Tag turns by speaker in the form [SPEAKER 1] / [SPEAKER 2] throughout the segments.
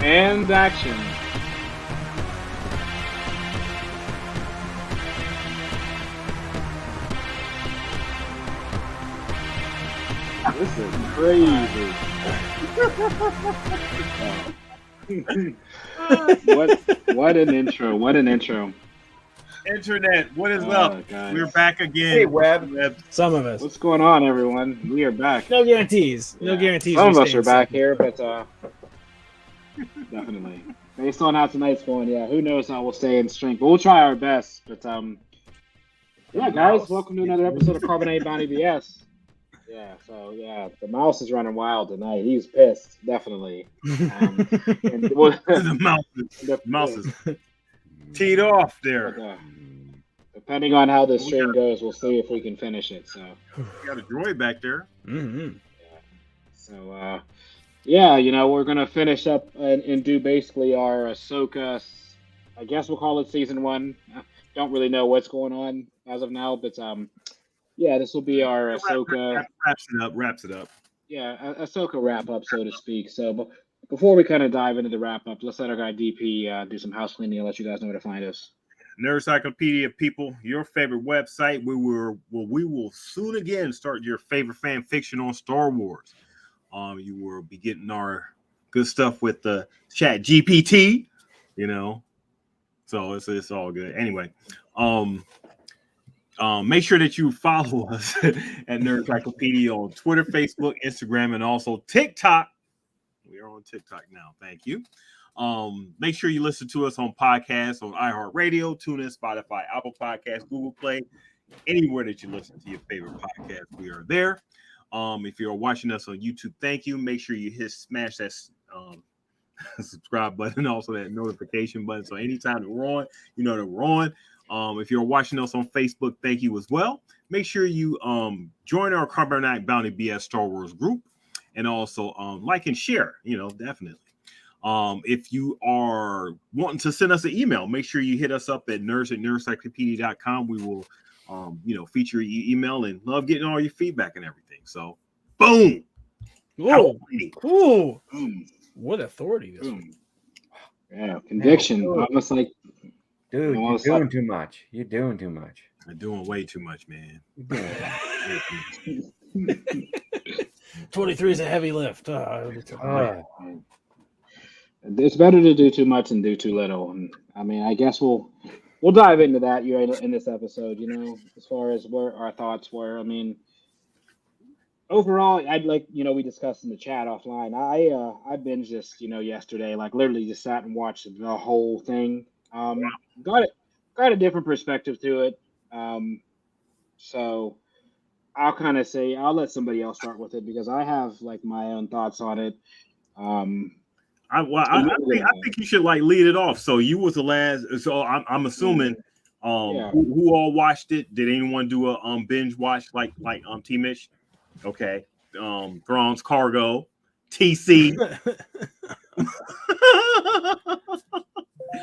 [SPEAKER 1] And action. This is crazy. What an intro. What an intro.
[SPEAKER 2] Internet, what is up?
[SPEAKER 1] Guys.
[SPEAKER 2] We're back again.
[SPEAKER 3] Hey, Webb.
[SPEAKER 4] Some of us.
[SPEAKER 1] What's going on, everyone? We are back.
[SPEAKER 4] No guarantees. No guarantees.
[SPEAKER 1] Some of
[SPEAKER 4] we
[SPEAKER 1] us
[SPEAKER 4] stay
[SPEAKER 1] are
[SPEAKER 4] in
[SPEAKER 1] back
[SPEAKER 4] second.
[SPEAKER 1] here, but definitely. Based on how tonight's going, yeah, who knows how we'll stay in strength. But we'll try our best. But yeah, guys, welcome to another episode of Carbonate Bounty BS. Yeah, so yeah, the mouse is running wild tonight. He's pissed, definitely.
[SPEAKER 2] The mouse is teed off there.
[SPEAKER 1] But, depending on how this stream goes, we'll see if we can finish it. So
[SPEAKER 2] you got a droid back there.
[SPEAKER 4] Mm-hmm.
[SPEAKER 1] Yeah. So yeah, you know, we're gonna finish up and do basically our Ahsoka. I guess we'll call it season 1. Don't really know what's going on as of now, but yeah, this will be our Ahsoka.
[SPEAKER 2] Wraps it up.
[SPEAKER 1] Yeah, Ahsoka wrap up, so to speak. So before we kind of dive into the wrap up, let's let our guy DP do some house cleaning and let you guys know where to find us.
[SPEAKER 2] Nerdcyclopedia people, your favorite website. We will soon again start your favorite fan fiction on Star Wars. You will be getting our good stuff with the Chat GPT, you know. So it's all good. Anyway, make sure that you follow us at Nerdcyclopedia on Twitter, Facebook, Instagram, and also TikTok. We are on TikTok now. Thank you. Make sure you listen to us on podcasts on iHeartRadio, TuneIn, Spotify, Apple Podcasts, Google Play, anywhere that you listen to your favorite podcast. We are there. If you're watching us on YouTube, thank you. Make sure you smash that subscribe button, also that notification button. So anytime that we're on, you know that we're on. If you're watching us on Facebook, thank you as well. Make sure you join our Carbonite Bounty BS Star Wars group, and also like and share. You know, definitely. If you are wanting to send us an email, make sure you hit us up at nerds@nerdcyclopedia.com. We will, feature your email and love getting all your feedback and everything. So, boom.
[SPEAKER 4] Ooh.
[SPEAKER 1] Boom.
[SPEAKER 4] What authority this
[SPEAKER 1] Boom. Yeah, conviction. Almost like,
[SPEAKER 3] Dude, you're doing too much. You're doing too much.
[SPEAKER 2] I'm doing way too much, man.
[SPEAKER 4] 23 is a heavy lift.
[SPEAKER 1] It's better to do too much than do too little. And I mean, I guess we'll dive into that in this episode, you know, as far as where our thoughts were. I mean, overall, I'd like, you know, we discussed in the chat offline. I binged this, you know, yesterday, like literally just sat and watched the whole thing. Got a different perspective to it. So I'll kind of say I'll let somebody else start with it because I have like my own thoughts on it.
[SPEAKER 2] I think you should like lead it off. So you was the last. So I'm assuming who all watched it. Did anyone do a binge watch like T-Mitch? Okay. Thrawn's Cargo, TC.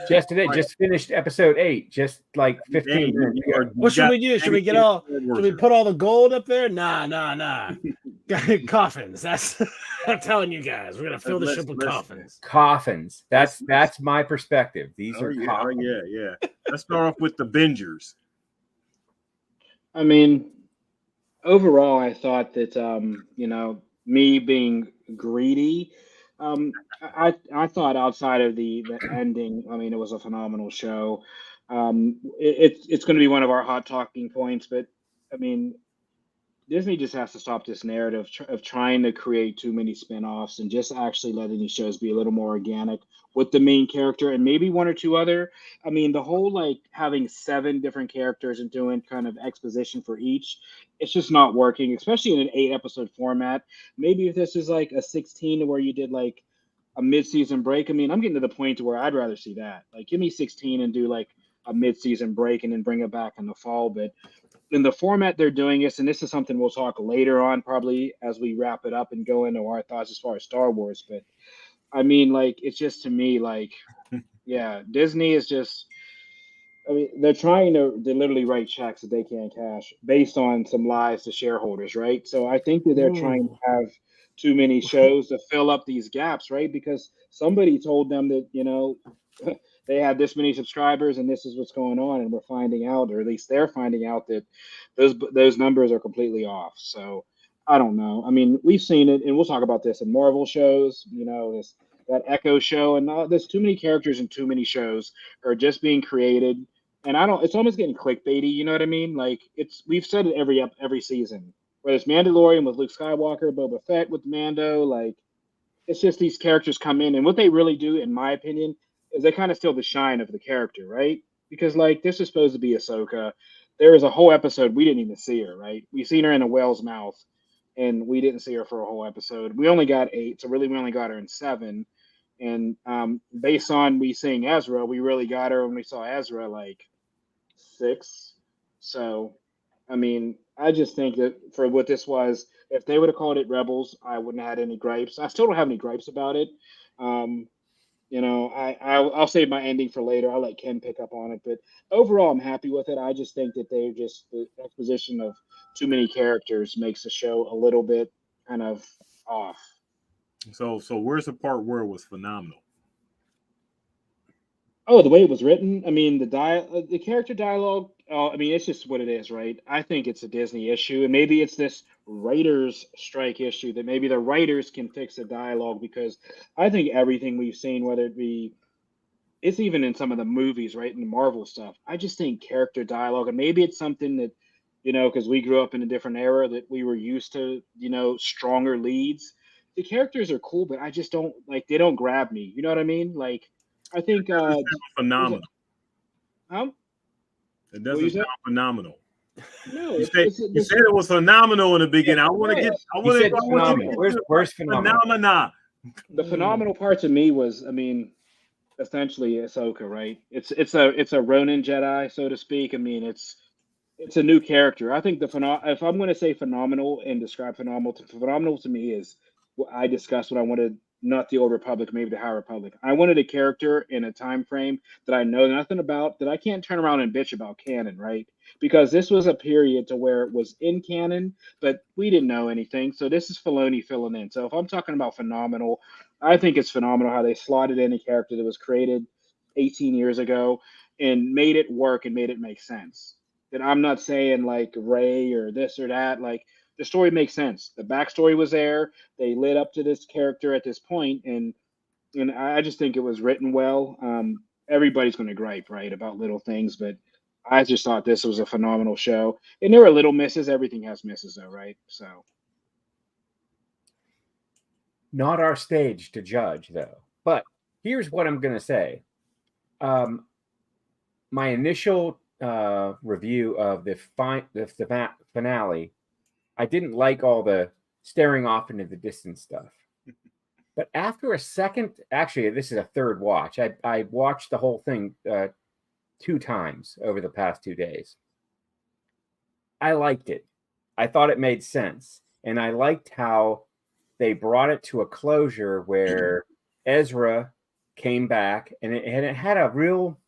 [SPEAKER 3] Just today, just finished episode 8, just like 15 minutes ago.
[SPEAKER 4] What should we do? Should we put all the gold up there? Nah. Coffins. That's I'm telling you guys, we're gonna fill the ship with coffins.
[SPEAKER 3] Coffins. That's my perspective. These are coffins.
[SPEAKER 2] Yeah. Let's start off with the bingers.
[SPEAKER 1] I mean, overall, I thought that you know, me being greedy, I thought outside of the ending, I mean, it was a phenomenal show. It's going to be one of our hot talking points, but I mean, Disney just has to stop this narrative of trying to create too many spinoffs and just actually letting these shows be a little more organic with the main character and maybe one or two other. I mean, the whole like having 7 different characters and doing kind of exposition for each, it's just not working, especially in an 8-episode format. Maybe if this is like a 16 where you did like a mid-season break, I mean, I'm getting to the point to where I'd rather see that. Like, give me 16 and do like a mid-season break and then bring it back in the fall. But in the format they're doing this, and this is something we'll talk later on probably as we wrap it up and go into our thoughts as far as Star Wars. But I mean, like, it's just to me like, yeah, Disney is just, I mean, they're trying to literally write checks that they can't cash based on some lies to shareholders, right? So I think that they're trying too many shows to fill up these gaps, right? Because somebody told them that, they had this many subscribers and this is what's going on, and we're finding out, or at least they're finding out that those numbers are completely off. So I don't know. I mean, we've seen it, and we'll talk about this in Marvel shows. This that Echo show, and there's too many characters and too many shows are just being created, and I don't. It's almost getting clickbaity. You know what I mean? Like we've said it every season. Whether it's Mandalorian with Luke Skywalker, Boba Fett with Mando, like it's just these characters come in, and what they really do, in my opinion, is they kind of steal the shine of the character, right? Because like this is supposed to be Ahsoka. There was a whole episode we didn't even see her, right? We seen her in a whale's mouth, and we didn't see her for a whole episode. We only got 8, so really we only got her in 7. And based on we seeing Ezra, we really got her when we saw Ezra like 6. So, I mean, I just think that for what this was, if they would have called it Rebels, I wouldn't have had any gripes. I still don't have any gripes about it. I'll save my ending for later. I'll let Ken pick up on it. But overall, I'm happy with it. I just think that the exposition of too many characters makes the show a little bit kind of off.
[SPEAKER 2] So where's the part where it was phenomenal?
[SPEAKER 1] Oh, the way it was written. I mean, the character dialogue. I mean, it's just what it is, right? I think it's a Disney issue, and maybe it's this writers' strike issue that maybe the writers can fix the dialogue, because I think everything we've seen, whether it be, it's even in some of the movies, right, in the Marvel stuff, I just think character dialogue, and maybe it's something that, because we grew up in a different era that we were used to, stronger leads. The characters are cool, but I just don't they don't grab me. You know what I mean? Like, I think
[SPEAKER 2] phenomenal. It doesn't sound phenomenal.
[SPEAKER 1] No,
[SPEAKER 2] you said it was phenomenal in the beginning.
[SPEAKER 1] Yeah,
[SPEAKER 2] I want to get.
[SPEAKER 3] Phenomenal. Where's phenomenal?
[SPEAKER 2] Phenomena.
[SPEAKER 1] The phenomenal part to me was, I mean, essentially Ahsoka, right? It's a Ronin Jedi, so to speak. I mean, it's a new character. I think if I'm going to say phenomenal and describe phenomenal to me is what I discussed when I wanted, not the Old Republic, maybe the High Republic. I wanted a character in a time frame that I know nothing about, that I can't turn around and bitch about canon, right? Because this was a period to where it was in canon, but we didn't know anything. So this is Filoni filling in. So if I'm talking about phenomenal, I think it's phenomenal how they slotted in a character that was created 18 years ago and made it work and made it make sense. That I'm not saying like Ray or this or that. Like, the story makes sense. The backstory was there. They led up to this character at this point, and I just think it was written well. Everybody's going to gripe, right, about little things, but I just thought this was a phenomenal show. And there were little misses. Everything has misses, though, right? So,
[SPEAKER 3] not our stage to judge, though. But here's what I'm going to say. My initial review of the finale, I didn't like all the staring off into the distance stuff. But after a second, actually, this is a third watch. I watched the whole thing 2 times over the past 2 days. I liked it. I thought it made sense. And I liked how they brought it to a closure where Ezra came back, and it had a real,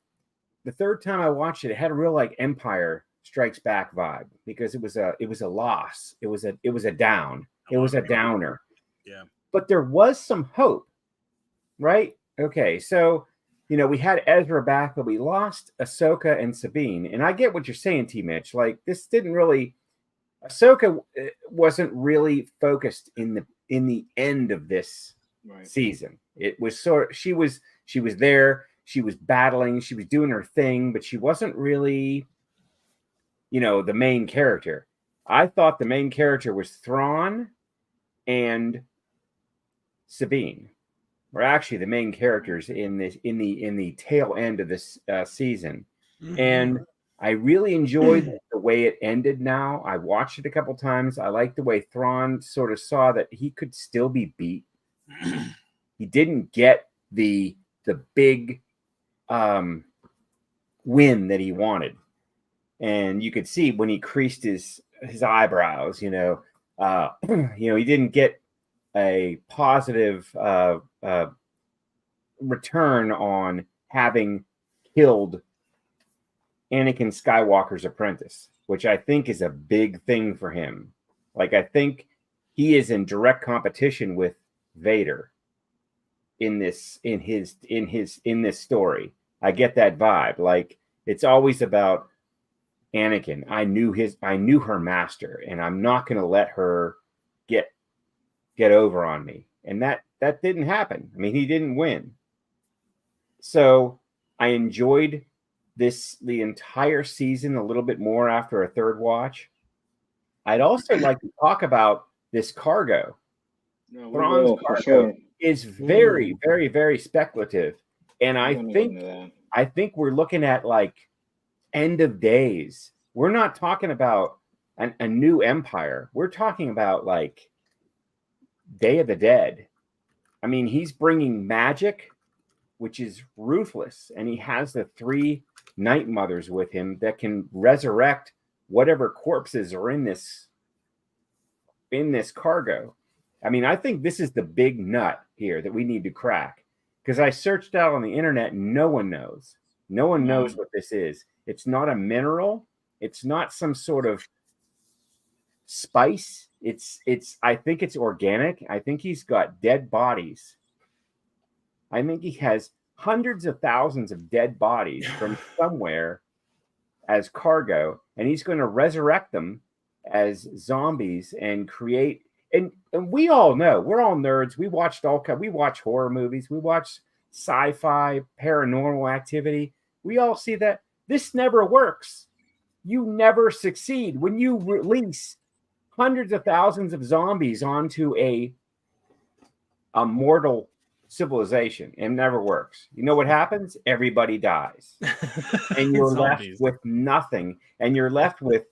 [SPEAKER 3] the third time I watched it, it had a real like Empire Strikes Back vibe, because it was a loss. It was a down. It was a downer.
[SPEAKER 2] Yeah.
[SPEAKER 3] But there was some hope, right? Okay, so we had Ezra back, but we lost Ahsoka and Sabine. And I get what you're saying, T. Mitch. Like, this didn't really, Ahsoka wasn't really focused in the end of this season. It was she was there, she was battling, she was doing her thing, but she wasn't really the main character. I thought the main character was Thrawn and Sabine were actually the main characters in the tail end of this season. Mm-hmm. And I really enjoyed the way it ended now. I watched it a couple times. I liked the way Thrawn sort of saw that he could still be beat. He didn't get the big win that he wanted. And you could see when he creased his eyebrows, he didn't get a positive return on having killed Anakin Skywalker's apprentice, which I think is a big thing for him. Like, I think he is in direct competition with Vader in this story. I get that vibe. Like, it's always about Anakin. I knew her master, and I'm not going to let her get over on me. And that didn't happen. I mean, he didn't win. So I enjoyed the entire season a little bit more after a third watch. I'd also like to talk about this cargo. Thrawn's cargo is very, very, very speculative. And I think we're looking at like end of days. We're not talking about a new empire. We're talking about like Day of the Dead. I mean, he's bringing magic, which is ruthless, and he has the 3 Night Mothers with him that can resurrect whatever corpses are in this cargo. I mean, I think this is the big nut here that we need to crack, because I searched out on the internet and no one knows. No one knows what this is. It's not a mineral. It's not some sort of spice. I think it's organic. I think he's got dead bodies. I think he has hundreds of thousands of dead bodies from somewhere as cargo, and he's going to resurrect them as zombies and create. And we all know, we're all nerds. We watch horror movies. We watch sci-fi, paranormal activity. We all see that this never works. You never succeed when you release hundreds of thousands of zombies onto a mortal civilization. It never works. You know what happens? Everybody dies. And you're left with nothing. And you're left with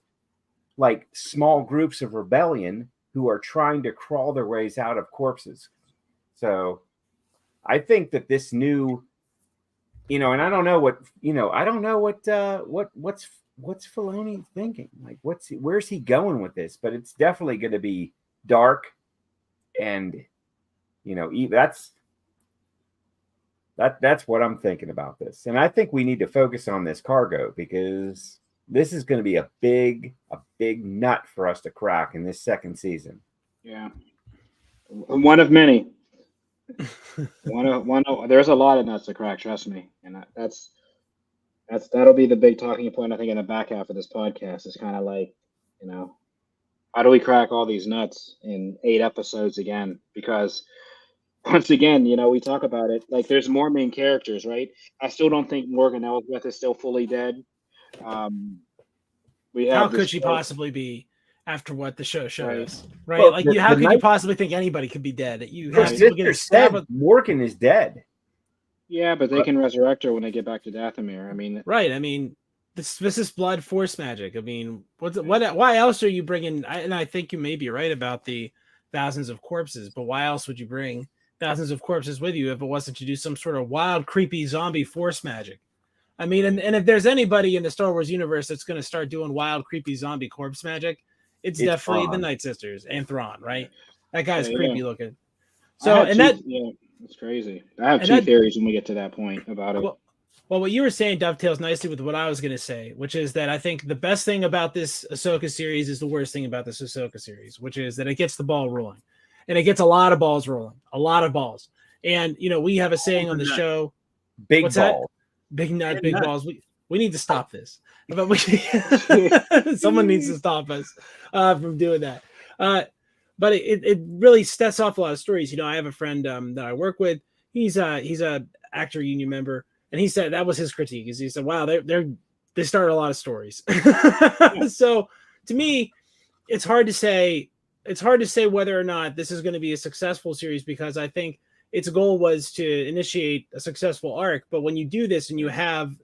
[SPEAKER 3] like small groups of rebellion who are trying to crawl their ways out of corpses. So I think that this new, and I don't know what's Filoni thinking? Like, where's he going with this? But it's definitely going to be dark, and that's what I'm thinking about this. And I think we need to focus on this cargo, because this is going to be a big nut for us to crack in this second season.
[SPEAKER 1] Yeah, one of many. There's a lot of nuts to crack. Trust me, and that'll be the big talking point, I think, in the back half of this podcast. Is kind of like, how do we crack all these nuts in 8 episodes again? Because once again, we talk about it, like there's more main characters, right? I still don't think Morgan Elsbeth is still fully dead.
[SPEAKER 4] How could she possibly be after what the show showed us, right? Well, like, how could you possibly think anybody could be dead? You have to get a stab with
[SPEAKER 3] Morgan is dead.
[SPEAKER 1] Yeah, but they can resurrect her when they get back to Dathomir. I mean,
[SPEAKER 4] right? I mean, this is blood force magic. I mean, why else are you bringing? And I think you may be right about the thousands of corpses, but why else would you bring thousands of corpses with you if it wasn't to do some sort of wild, creepy zombie force magic? I mean, and if there's anybody in the Star Wars universe that's going to start doing wild, creepy zombie corpse magic, it's definitely Thrawn. The Night Sisters and Thrawn, right? That guy's creepy looking. So,
[SPEAKER 1] it's crazy. I have 2 theories when we get to that point about it.
[SPEAKER 4] Well, what you were saying dovetails nicely with what I was going to say, which is that I think the best thing about this Ahsoka series is the worst thing about this Ahsoka series, which is that it gets the ball rolling, and it gets a lot of balls rolling, a lot of balls. And we have a saying on the show,
[SPEAKER 3] big balls.
[SPEAKER 4] That? Big nut, big balls. We need to stop this. But someone needs to stop us from doing that. But it really sets off a lot of stories. I have a friend that I work with. He's a actor union member, and he said that was his critique. He said, "Wow, they started a lot of stories." So to me, it's hard to say whether or not this is going to be a successful series, because I think its goal was to initiate a successful arc. But when you do this and you have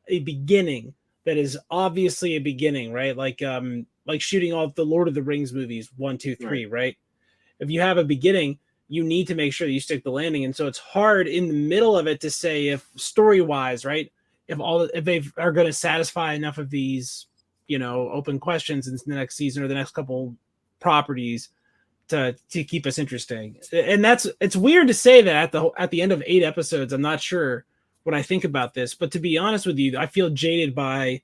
[SPEAKER 4] a beginning that is obviously a beginning, right? Like shooting all the Lord of the Rings movies 1, 2, 3, right? If you have a beginning, you need to make sure that you stick the landing. And so it's hard in the middle of it to say if story-wise, right, if they are going to satisfy enough of these, open questions in the next season or the next couple properties to keep us interesting. And it's weird to say that at the end of 8 episodes. I'm not sure what I think about this, but to be honest with you, I feel jaded by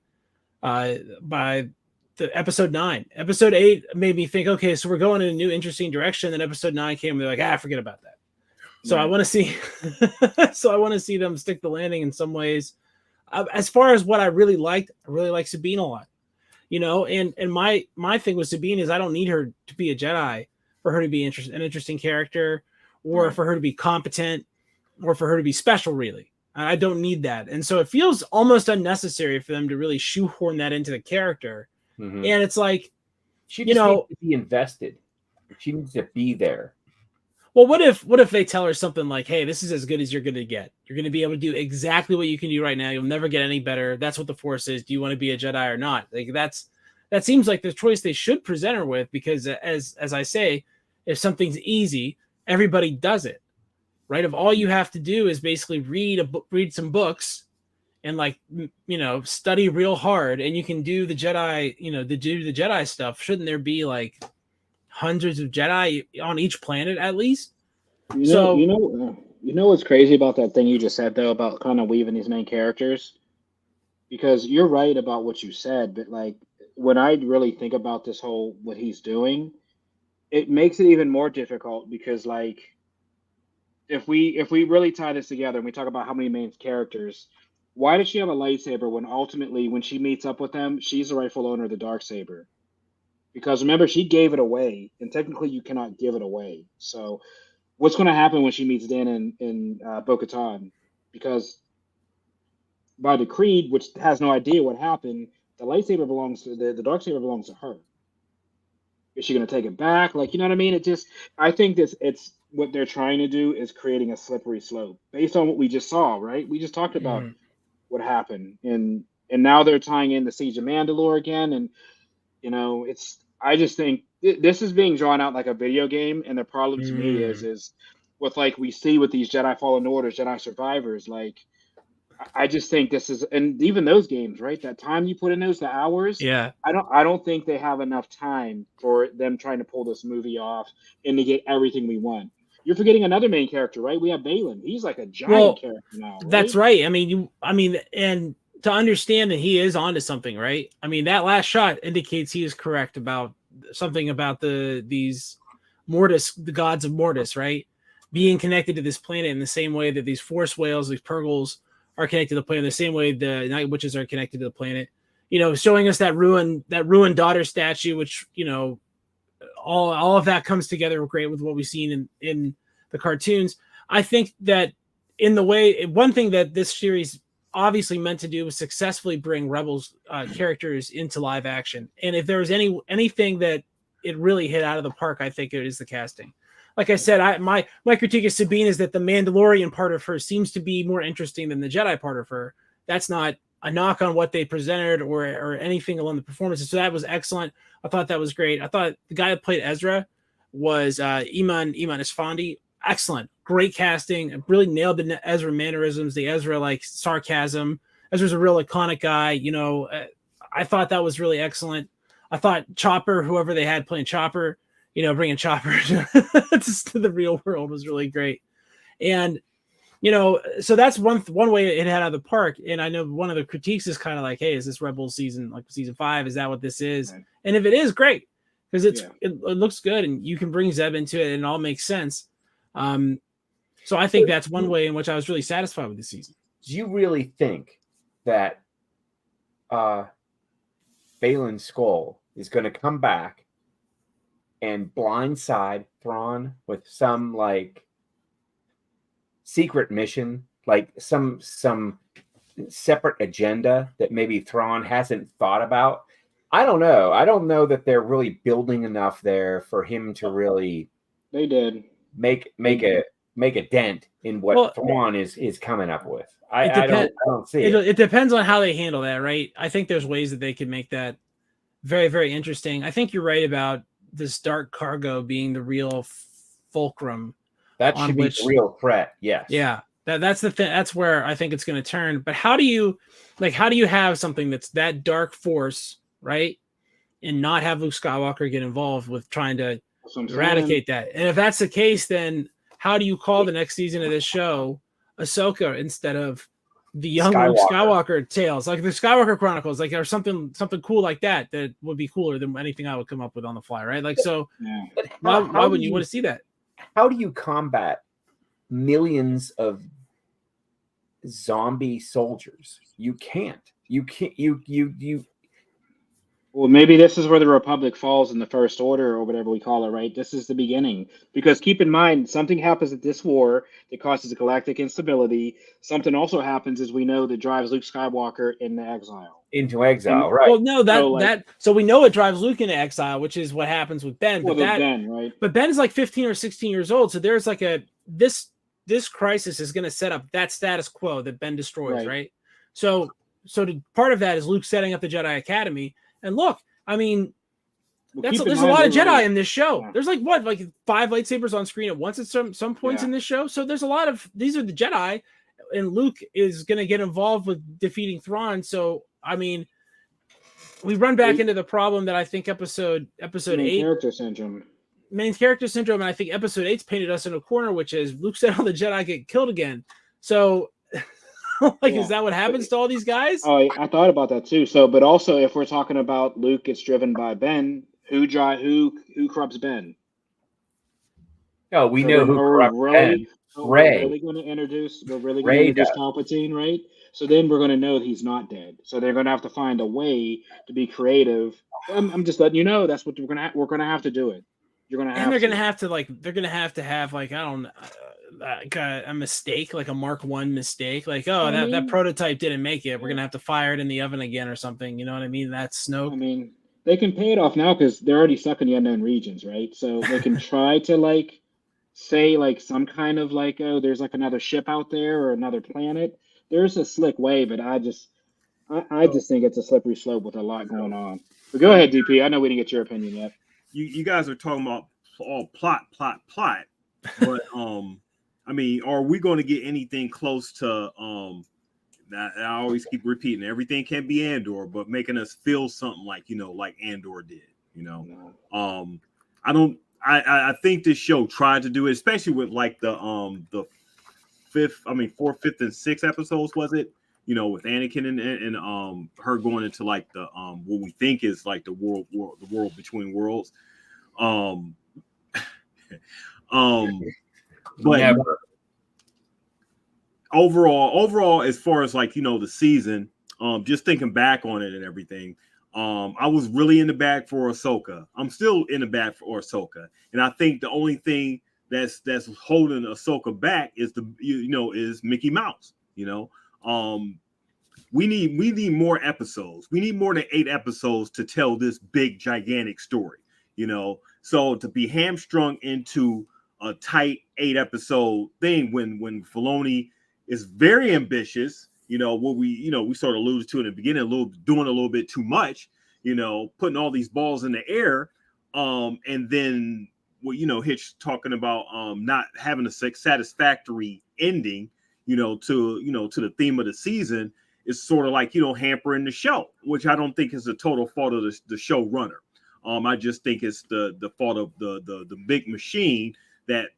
[SPEAKER 4] the episode 9. Episode 8 made me think, okay, so we're going in a new interesting direction. Then episode 9 came, and they're like, forget about that. So I want to see, them stick the landing in some ways. As far as what I really like Sabine a lot, and my thing with Sabine is I don't need her to be a Jedi for her to be an interesting character, or for her to be competent, or for her to be special. Really, I don't need that, and so it feels almost unnecessary for them to really shoehorn that into the character.
[SPEAKER 3] Mm-hmm.
[SPEAKER 4] And it's like,
[SPEAKER 3] she just needs to be invested. She needs to be there.
[SPEAKER 4] Well, what if they tell her something like, hey, this is as good as you're going to get. You're going to be able to do exactly what you can do right now. You'll never get any better. That's what the Force is. Do you want to be a Jedi or not? Like that seems like the choice they should present her with, because as I say, if something's easy, everybody does it, right? If all you have to do is basically read some books and study real hard, and you can do the Jedi, the Jedi stuff. Shouldn't there be like hundreds of Jedi on each planet at least?
[SPEAKER 1] You know what's crazy about that thing you just said though, about kind of weaving these main characters? Because you're right about what you said, but like when I really think about this whole what he's doing, it makes it even more difficult, because like if we really tie this together and we talk about how many main characters, why does she have a lightsaber when ultimately when she meets up with them, she's the rightful owner of the darksaber? Because remember, she gave it away, and technically you cannot give it away. So what's going to happen when she meets Dan in Bo-Katan? Because by decree, which has no idea what happened, the lightsaber belongs to the darksaber belongs to her. Is she going to take it back? Like, you know what I mean? I think it's what they're trying to do is creating a slippery slope based on what we just saw, right? We just talked about what happened, and now they're tying in the Siege of Mandalore again, and I just think this is being drawn out like a video game, and the problem to me is with like we see with these Jedi Fallen Orders, Jedi Survivors, like I just think this is, and even those games, right? That time you put in the hours, I don't think they have enough time for them trying to pull this movie off and to get everything we want. You're forgetting another main character, right? We have Balin. He's like a giant character now. Right?
[SPEAKER 4] That's right. And to understand that he is onto something, right? I mean, that last shot indicates he is correct about something about these Mortis, the gods of Mortis, right? Being connected to this planet in the same way that these Force whales, these Purgles, are connected to the planet, the same way the Night Witches are connected to the planet. Showing us that ruined daughter statue, which all of that comes together great with what we've seen in the cartoons. I think that in the way, one thing that this series obviously meant to do was successfully bring Rebels characters into live action. And if there was anything that it really hit out of the park, I think it is the casting. Like I said, my critique of Sabine is that the Mandalorian part of her seems to be more interesting than the Jedi part of her. That's not a knock on what they presented or anything along the performances. So that was excellent. I thought that was great. I thought the guy that played Ezra was Iman Esfandi. Excellent. Great casting. It really nailed the Ezra mannerisms, the Ezra like sarcasm. Ezra's a real iconic guy. I thought that was really excellent. I thought Chopper, whoever they had playing Chopper, bringing Chopper to the real world was really great. And, so that's one way it had out of the park. And I know one of the critiques is kind of like, hey, is this Rebels season, like season 5? Is that what this is? Right. And if it is, great. Because it looks good and you can bring Zeb into it and it all makes sense. So I think that's one way in which I was really satisfied with the season.
[SPEAKER 3] Do you really think that Baylan Skoll is going to come back and blindside Thrawn with some like secret mission, like some separate agenda that maybe Thrawn hasn't thought about? I don't know. I don't know that they're really building enough there for him to really.
[SPEAKER 1] They did
[SPEAKER 3] make a dent in what Thrawn is coming up with. I don't see it.
[SPEAKER 4] It depends on how they handle that, right? I think there's ways that they could make that very, very interesting. I think you're right about this dark cargo being the real fulcrum.
[SPEAKER 3] That should be the real threat. Yes.
[SPEAKER 4] Yeah. That's the thing. That's where I think it's going to turn. But how do you have something that's that dark force, right? And not have Luke Skywalker get involved with trying to eradicate that. And if that's the case, then how do you call the next season of this show Ahsoka instead of the young Luke Skywalker tales, like the Skywalker Chronicles, like or something cool like that would be cooler than anything I would come up with on the fly, right? Like, so why wouldn't you want to see that?
[SPEAKER 3] How do you combat millions of zombie soldiers? You can't.
[SPEAKER 1] Well, maybe this is where the Republic falls in the First Order or whatever we call it, right? This is the beginning. Because keep in mind, something happens at this war that causes a galactic instability. Something also happens, as we know, that drives Luke Skywalker into exile.
[SPEAKER 3] Right.
[SPEAKER 4] Well, no, so we know it drives Luke into exile, which is what happens with Ben.
[SPEAKER 1] Well, Ben, right?
[SPEAKER 4] But Ben is like 15 or 16 years old, so there's like this crisis is going to set up that status quo that Ben destroys, right? So part of that is Luke setting up the Jedi Academy. And look, I mean, there's a lot of Jedi in this show. Yeah. There's like 5 lightsabers on screen at once at some points in this show. So there's a lot of these are the Jedi, and Luke is going to get involved with defeating Thrawn. So I mean, we run back into the problem that I think episode 8 main character syndrome, and I think episode 8's painted us in a corner, which is Luke said all the Jedi get killed again. So. Is that what happens to all these guys?
[SPEAKER 1] Oh, I thought about that too. So, but also, if we're talking about Luke gets driven by Ben, who corrupts Ben?
[SPEAKER 3] No, we know who corrupts Ben. Rey.
[SPEAKER 1] We're really going to introduce Palpatine, right? So then we're going to know that he's not dead. So they're going to have to find a way to be creative. I'm just letting you know that's what we're going to have to do it. You're going to have.
[SPEAKER 4] And they're going to have to have I don't know. Like a mistake, like a Mark 1 mistake, like that prototype didn't make it. We're gonna have to fire it in the oven again or something. You know what I mean? That's Snoke.
[SPEAKER 1] I mean, they can pay it off now because they're already stuck in the unknown regions, right? So they can try to say some kind of there's another ship out there or another planet. There's a slick way, but I just think it's a slippery slope with a lot going on. But go ahead, DP. I know we didn't get your opinion yet.
[SPEAKER 2] You guys are talking about all plot, but I mean, are we going to get anything close to I always keep repeating everything can be Andor, but making us feel something like Andor did, I think this show tried to do it, especially with the 4th, 5th, and 6th episodes, was it? With Anakin and her going into the what we think is the world between worlds. But never. Overall, as far as the season, just thinking back on it and everything, I was really in the bag for Ahsoka. I'm still in the bag for Ahsoka, and I think the only thing that's holding Ahsoka back is is Mickey Mouse. We need more episodes. We need more than 8 episodes to tell this big gigantic story. So to be hamstrung into a tight 8 episode thing when Filoni is very ambitious, what we sort of alluded to in the beginning, doing a little bit too much, putting all these balls in the air, and then Hitch talking about not having a satisfactory ending, to the theme of the season is sort of hampering the show, which I don't think is the total fault of the showrunner. I just think it's the fault of the big machine that.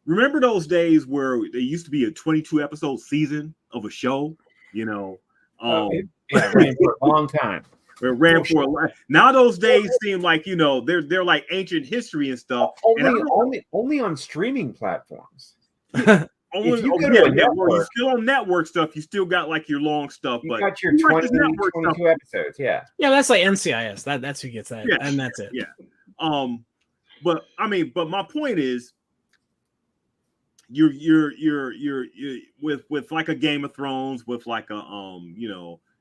[SPEAKER 2] Remember those days where there used to be a 22 episode season of a show,
[SPEAKER 3] it ran for a long time.
[SPEAKER 2] It ran for a long. Now those days seem like they're like ancient history and stuff.
[SPEAKER 3] Only on streaming platforms.
[SPEAKER 2] You're still on network stuff. You still got your long stuff, but
[SPEAKER 3] you got your 22 episodes. Yeah,
[SPEAKER 4] that's like NCIS. That's who gets that, and that's it.
[SPEAKER 2] Yeah. But my point is. You're with a Game of Thrones, with a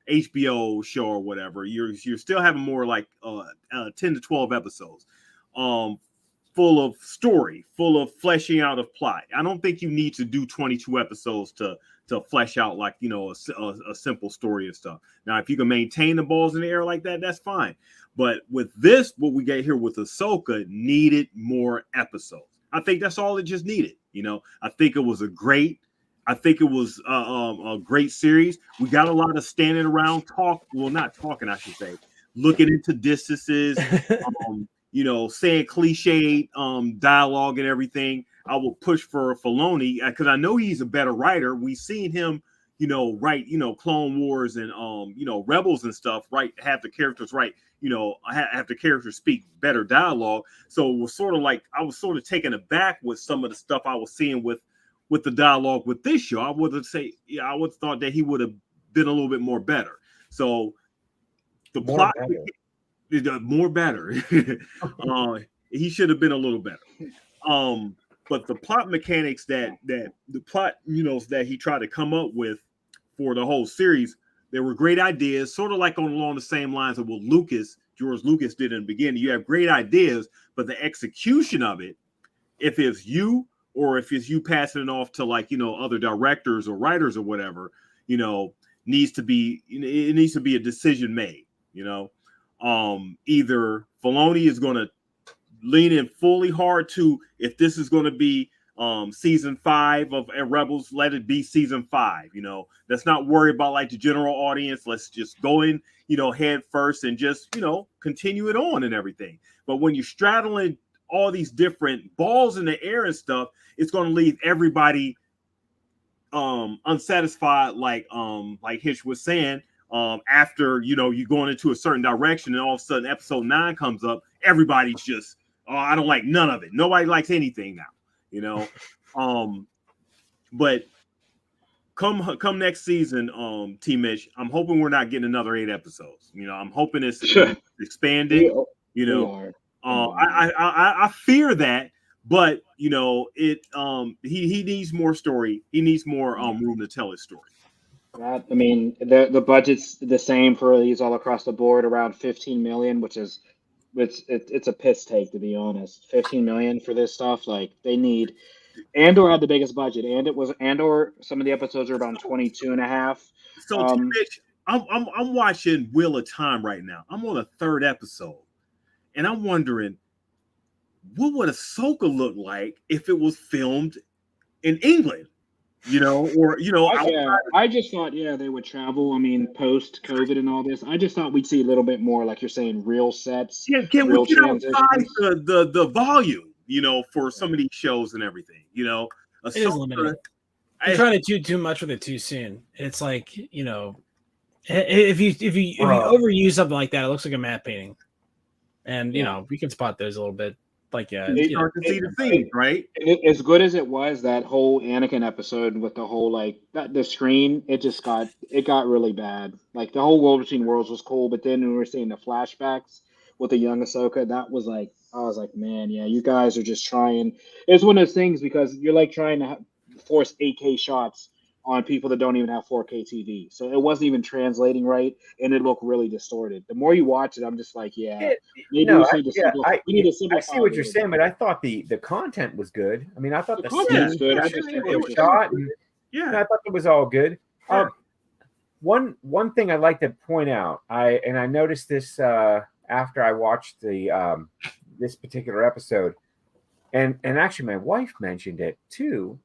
[SPEAKER 2] HBO show or whatever. You're still having more 10 to 12 episodes, full of story, full of fleshing out of plot. I don't think you need to do 22 episodes to flesh out a simple story and stuff. Now, if you can maintain the balls in the air like that, that's fine. But with this, what we get here with Ahsoka needed more episodes. I think that's all it just needed. I think it was a great series. We got a lot of standing around not talking, I should say, looking into distances, saying cliched dialogue and everything. I will push for Filoni because I know he's a better writer. We've seen him, write, Clone Wars and Rebels and stuff, right? Have the characters write, have the characters speak better dialogue. So it was sort of like I was sort of taken aback with some of the stuff I was seeing with the dialogue with this show. I would have thought that he would have been a little bit more better. So the plot more better. He should have been a little better. But the plot mechanics that the plot, that he tried to come up with for the whole series, there were great ideas, sort of like along the same lines of what George Lucas did in the beginning. You have great ideas, but the execution of it, if it's you or if it's you passing it off to other directors or writers or whatever, needs to be a decision made. Either Filoni is going to lean in fully hard to, if this is going to be season 5 of Rebels, let it be season 5. Let's not worry about the general audience. Let's just go in, head first and just continue it on and everything. But when you're straddling all these different balls in the air and stuff, it's going to leave everybody unsatisfied, like Hitch was saying. After you're going into a certain direction and all of a sudden episode 9 comes up, everybody's just, I don't like none of it. Nobody likes anything now, but come next season, T Mitch, I'm hoping we're not getting another 8 episodes. I'm hoping it's expanded. I fear that, but he needs more story. He needs more room to tell his story.
[SPEAKER 1] The budget's the same for these all across the board, around 15 million, which is it's a piss take, to be honest. 15 million for this stuff, they need. Andor had the biggest budget, and Andor. Some of the episodes are around 22 and a half.
[SPEAKER 2] So Mitch, I'm watching Wheel of Time right now. I'm on a 3rd episode, and I'm wondering, what would Ahsoka look like if it was filmed in England?
[SPEAKER 1] I just thought, they would travel. Post COVID and all this, I just thought we'd see a little bit more, like you're saying, real sets.
[SPEAKER 2] Yeah, can we get outside the volume, for some of these shows and everything,
[SPEAKER 4] It is limited. You're trying to do too much with it too soon. It's like, if you overuse something like that, it looks like a matte painting, and we can spot those a little bit.
[SPEAKER 2] It's hard to see the things, right?
[SPEAKER 1] As good as it was, that whole Anakin episode with the whole the screen, it got really bad. The whole World Between Worlds was cool, but then when we were seeing the flashbacks with the young Ahsoka, that was I was like, man, yeah, you guys are just trying. It's one of those things because you're trying to force 8K shots on people that don't even have 4K TV. So it wasn't even translating right, and it looked really distorted. The more you watch it, I'm just like, maybe we need to simplify.
[SPEAKER 3] I see what you're saying, but I thought the content was good. I thought the
[SPEAKER 1] content was good.
[SPEAKER 3] I thought it was all good. Sure. One thing I'd like to point out, I noticed this after I watched the this particular episode, and actually my wife mentioned it too.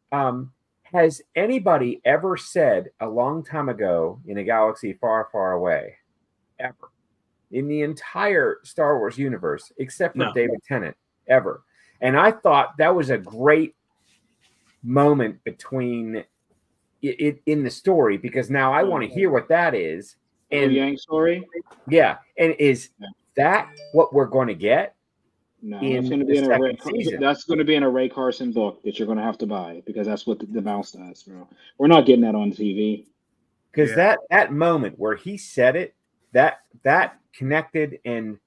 [SPEAKER 3] Has anybody ever said a long time ago in a galaxy far, far away, ever, in the entire Star Wars universe, except for David Tennant, ever? And I thought that was a great moment between it in the story, because now I want to hear what that is.
[SPEAKER 1] And Yang story?
[SPEAKER 3] Yeah. And is that what we're going to get?
[SPEAKER 1] No, that's going to be in a Ray Carson book that you're going to have to buy, because that's what the mouse does, bro. We're not getting that on TV.
[SPEAKER 3] Because that moment where he said it, that connected and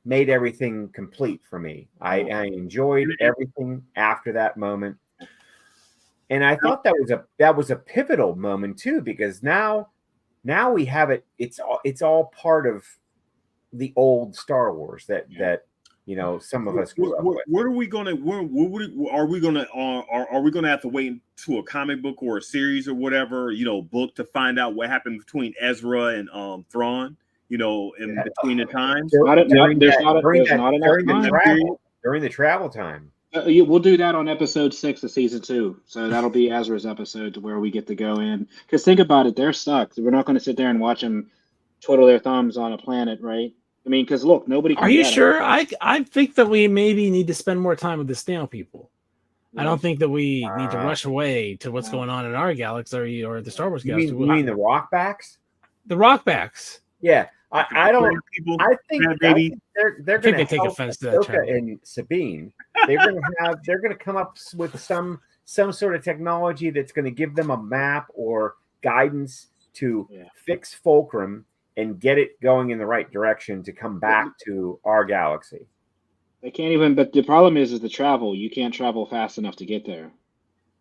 [SPEAKER 3] made everything complete for me. I enjoyed everything after that moment, and I thought that was a pivotal moment too, because now we have it. It's all part of the old Star Wars that some of us grew up with.
[SPEAKER 2] What are we gonna? Are we gonna have to wait to a comic book or a series or whatever book to find out what happened between Ezra and Thrawn? In between the times.
[SPEAKER 3] During the travel time.
[SPEAKER 1] We'll do that on episode 6 of season 2. So that'll be Ezra's episode, where we get to go in. Because think about it, they're stuck. We're not going to sit there and watch them twiddle their thumbs on a planet, right? Because look, nobody can.
[SPEAKER 4] Are you sure? I think that we maybe need to spend more time with the snail people. I don't think that we need to rush away to what's going on in our galaxy or the Star Wars
[SPEAKER 3] You
[SPEAKER 4] galaxy.
[SPEAKER 3] mean the Rockbacks?
[SPEAKER 4] The Rockbacks?
[SPEAKER 3] Yeah, I don't.
[SPEAKER 2] People,
[SPEAKER 3] I think they're going to
[SPEAKER 4] take
[SPEAKER 3] help
[SPEAKER 4] offense to that,
[SPEAKER 3] Ahsoka and Sabine. They're going to come up with some sort of technology that's going to give them a map or guidance to fix Fulcrum and get it going in the right direction to come back to our galaxy.
[SPEAKER 1] They can't even. But the problem is the travel. You can't travel fast enough to get there.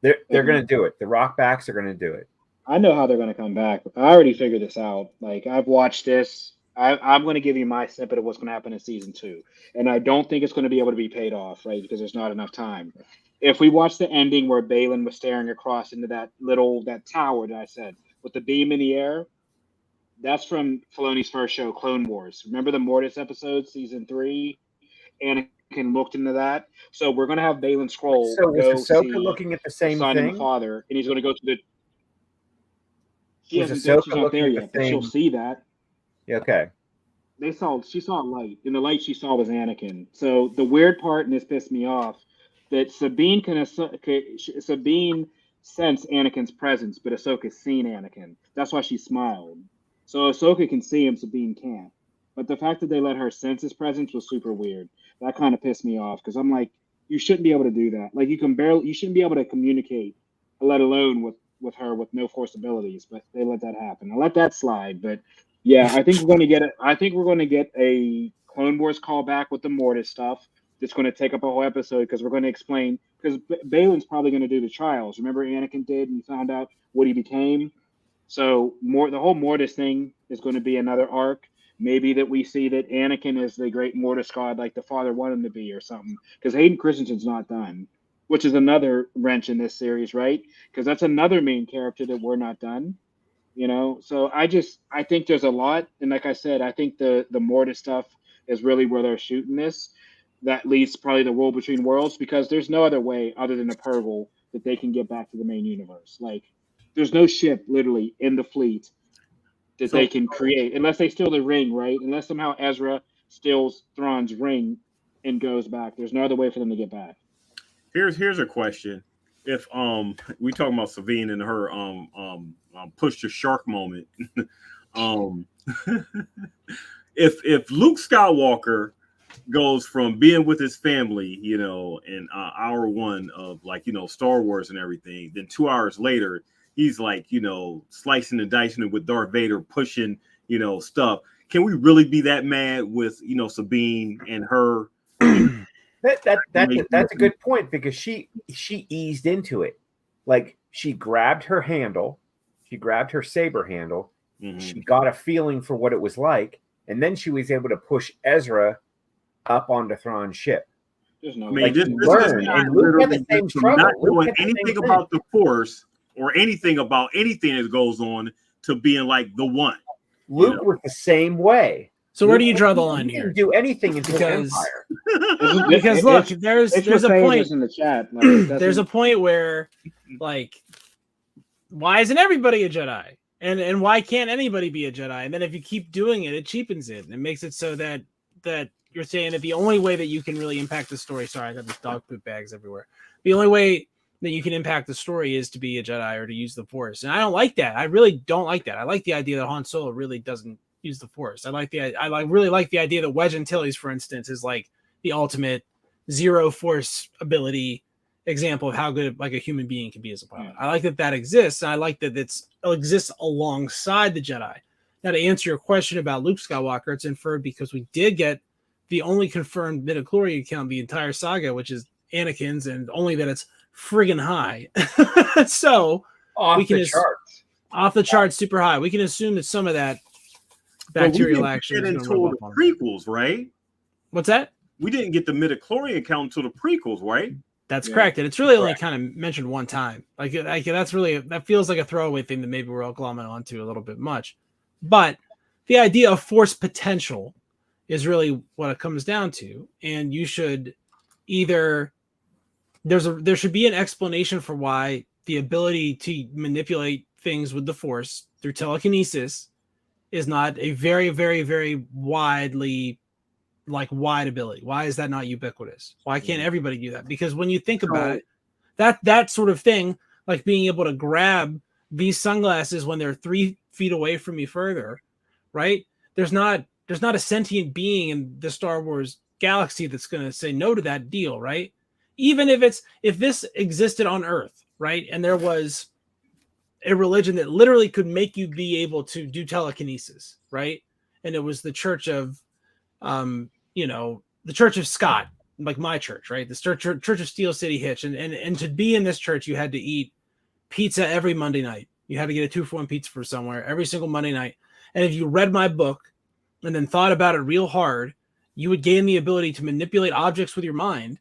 [SPEAKER 3] They're going to do it. The Rockbacks are going to do it.
[SPEAKER 1] I know how they're going to come back. I already figured this out. Like, I've watched this. I'm going to give you my snippet of what's going to happen in season 2, and I don't think it's going to be able to be paid off, right? Because there's not enough time. If we watch the ending where Balin was staring across into that tower that I said with the beam in the air, that's from Filoni's first show, Clone Wars. Remember the Mortis episode, season 3? Anakin looked into that. So we're going to have Balin Scroll
[SPEAKER 3] So
[SPEAKER 1] go
[SPEAKER 3] was Ahsoka
[SPEAKER 1] see
[SPEAKER 3] looking at the same
[SPEAKER 1] son
[SPEAKER 3] thing?
[SPEAKER 1] and the father, and he's going to go to the.
[SPEAKER 3] Was
[SPEAKER 1] She's
[SPEAKER 3] Ahsoka
[SPEAKER 1] not there
[SPEAKER 3] looking
[SPEAKER 1] yet,
[SPEAKER 3] at the
[SPEAKER 1] but she'll
[SPEAKER 3] same?
[SPEAKER 1] see that.
[SPEAKER 3] Okay.
[SPEAKER 1] She saw a light, and the light she saw was Anakin. So the weird part, and this pissed me off, that Sabine Sabine sensed Anakin's presence, but Ahsoka's seen Anakin. That's why she smiled. So Ahsoka can see him, Sabine can't. But the fact that they let her sense his presence was super weird. That kind of pissed me off because I'm like, you shouldn't be able to do that. Like you shouldn't be able to communicate, let alone with her with no force abilities. But they let that happen. I let that slide, but. Yeah, I think we're going to get it. I think we're going to get a Clone Wars callback with the Mortis stuff. That's going to take up a whole episode because we're going to explain. Because Balin's probably going to do the trials. Remember, Anakin did, and he found out what he became. So the whole Mortis thing is going to be another arc. Maybe that we see that Anakin is the great Mortis god, like the father wanted him to be, or something. Because Hayden Christensen's not done, which is another wrench in this series, right? Because that's another main character that we're not done. So I think there's a lot, and like I said, I think the Mortis stuff is really where they're shooting this. That leads probably the world between worlds because there's no other way other than a Purgle that they can get back to the main universe. Like there's no ship literally in the fleet that they can create unless they steal the ring, right? Unless somehow Ezra steals Thrawn's ring and goes back. There's no other way for them to get back.
[SPEAKER 2] Here's a question. If we talking about Sabine and her push the shark moment, if Luke Skywalker goes from being with his family, in hour 1 of Star Wars and everything, then 2 hours later he's slicing and dicing it with Darth Vader, pushing stuff. Can we really be that mad with Sabine and her?
[SPEAKER 3] That's a good point because she eased into it. Like she grabbed her handle, she grabbed her saber handle, she got a feeling for what it was like, and then she was able to push Ezra up onto Thrawn's ship.
[SPEAKER 1] There's no
[SPEAKER 2] way.
[SPEAKER 3] This and Luke had the same struggle.
[SPEAKER 2] Not knowing anything about the Force or anything about anything that goes on to being like the one.
[SPEAKER 3] Luke was the same way.
[SPEAKER 4] So where do you draw the line here?
[SPEAKER 3] Didn't do anything until Empire.
[SPEAKER 4] Because look, there's a point
[SPEAKER 1] in the chat. Like,
[SPEAKER 4] there's a point where, like, why isn't everybody a Jedi? And why can't anybody be a Jedi? And then if you keep doing it, it cheapens it. And it makes it so that you're saying that the only way that you can really impact the story. Sorry, I got these dog poop bags everywhere. The only way that you can impact the story is to be a Jedi or to use the Force. And I don't like that. I really don't like that. I like the idea that Han Solo really doesn't use the Force. I really like the idea that Wedge Antilles, for instance, is like the ultimate zero Force ability example of how good like a human being can be as a pilot. I like that exists, and I like that it exists alongside the Jedi. Now, to answer your question about Luke Skywalker, it's inferred because we did get the only confirmed midichlorian count the entire saga, which is Anakin's, and only that it's friggin' high. So
[SPEAKER 3] off the charts,
[SPEAKER 4] super high. We can assume that some of that bacterial action
[SPEAKER 2] is until the prequels, right?
[SPEAKER 4] What's that?
[SPEAKER 2] We didn't get the midichlorian count until the prequels, right?
[SPEAKER 4] That's correct, and it's really only kind of mentioned one time. Like that feels like a throwaway thing that maybe we're all glomming onto a little bit much. But the idea of Force potential is really what it comes down to, and you should either there should be an explanation for why the ability to manipulate things with the Force through telekinesis is not a very, very, very wide ability. Why is that not ubiquitous? Why can't everybody do that? Because when you think about it, That sort of thing, like being able to grab these sunglasses when they're 3 feet away from me further, right? There's not a sentient being in the Star Wars galaxy that's going to say no to that deal, right? Even if this existed on Earth, right, and there was a religion that literally could make you be able to do telekinesis, right, and it was the Church of, the Church of Scott, like my church, right, the Church of Steel City Hitch, and to be in this church, you had to eat pizza every Monday night. You had to get a 2-for-1 pizza for somewhere every single Monday night, and if you read my book and then thought about it real hard, you would gain the ability to manipulate objects with your mind.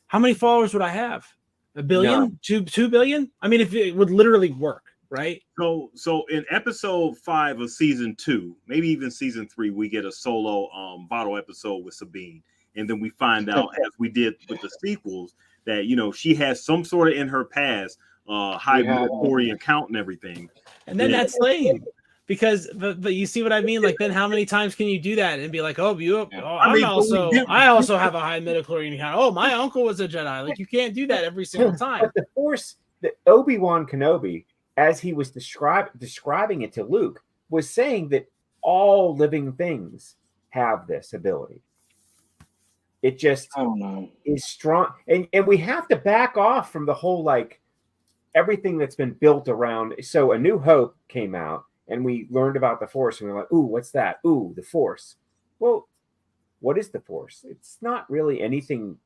[SPEAKER 4] How many followers would I have? 1 billion? No. 2 billion? I mean, if it would literally work, right?
[SPEAKER 2] So in episode 5 of season 2, maybe even season 3, we get a solo bottle episode with Sabine. And then we find out, as we did with the sequels, that, she has some sort of in her past high midichlorian count and everything.
[SPEAKER 4] And then that's lame. Because, but you see what I mean? Like, then how many times can you do that and be like, I also have a high midichlorian count. Oh, my uncle was a Jedi. Like, you can't do that every single time.
[SPEAKER 3] But the Force, that Obi-Wan Kenobi, as he was describing it to Luke, was saying that all living things have this ability. It just is strong. And we have to back off from the whole, like, everything that's been built around. So A New Hope came out, and we learned about the Force, and we were like, ooh, what's that? Ooh, the Force. Well, what is the Force? It's not really anything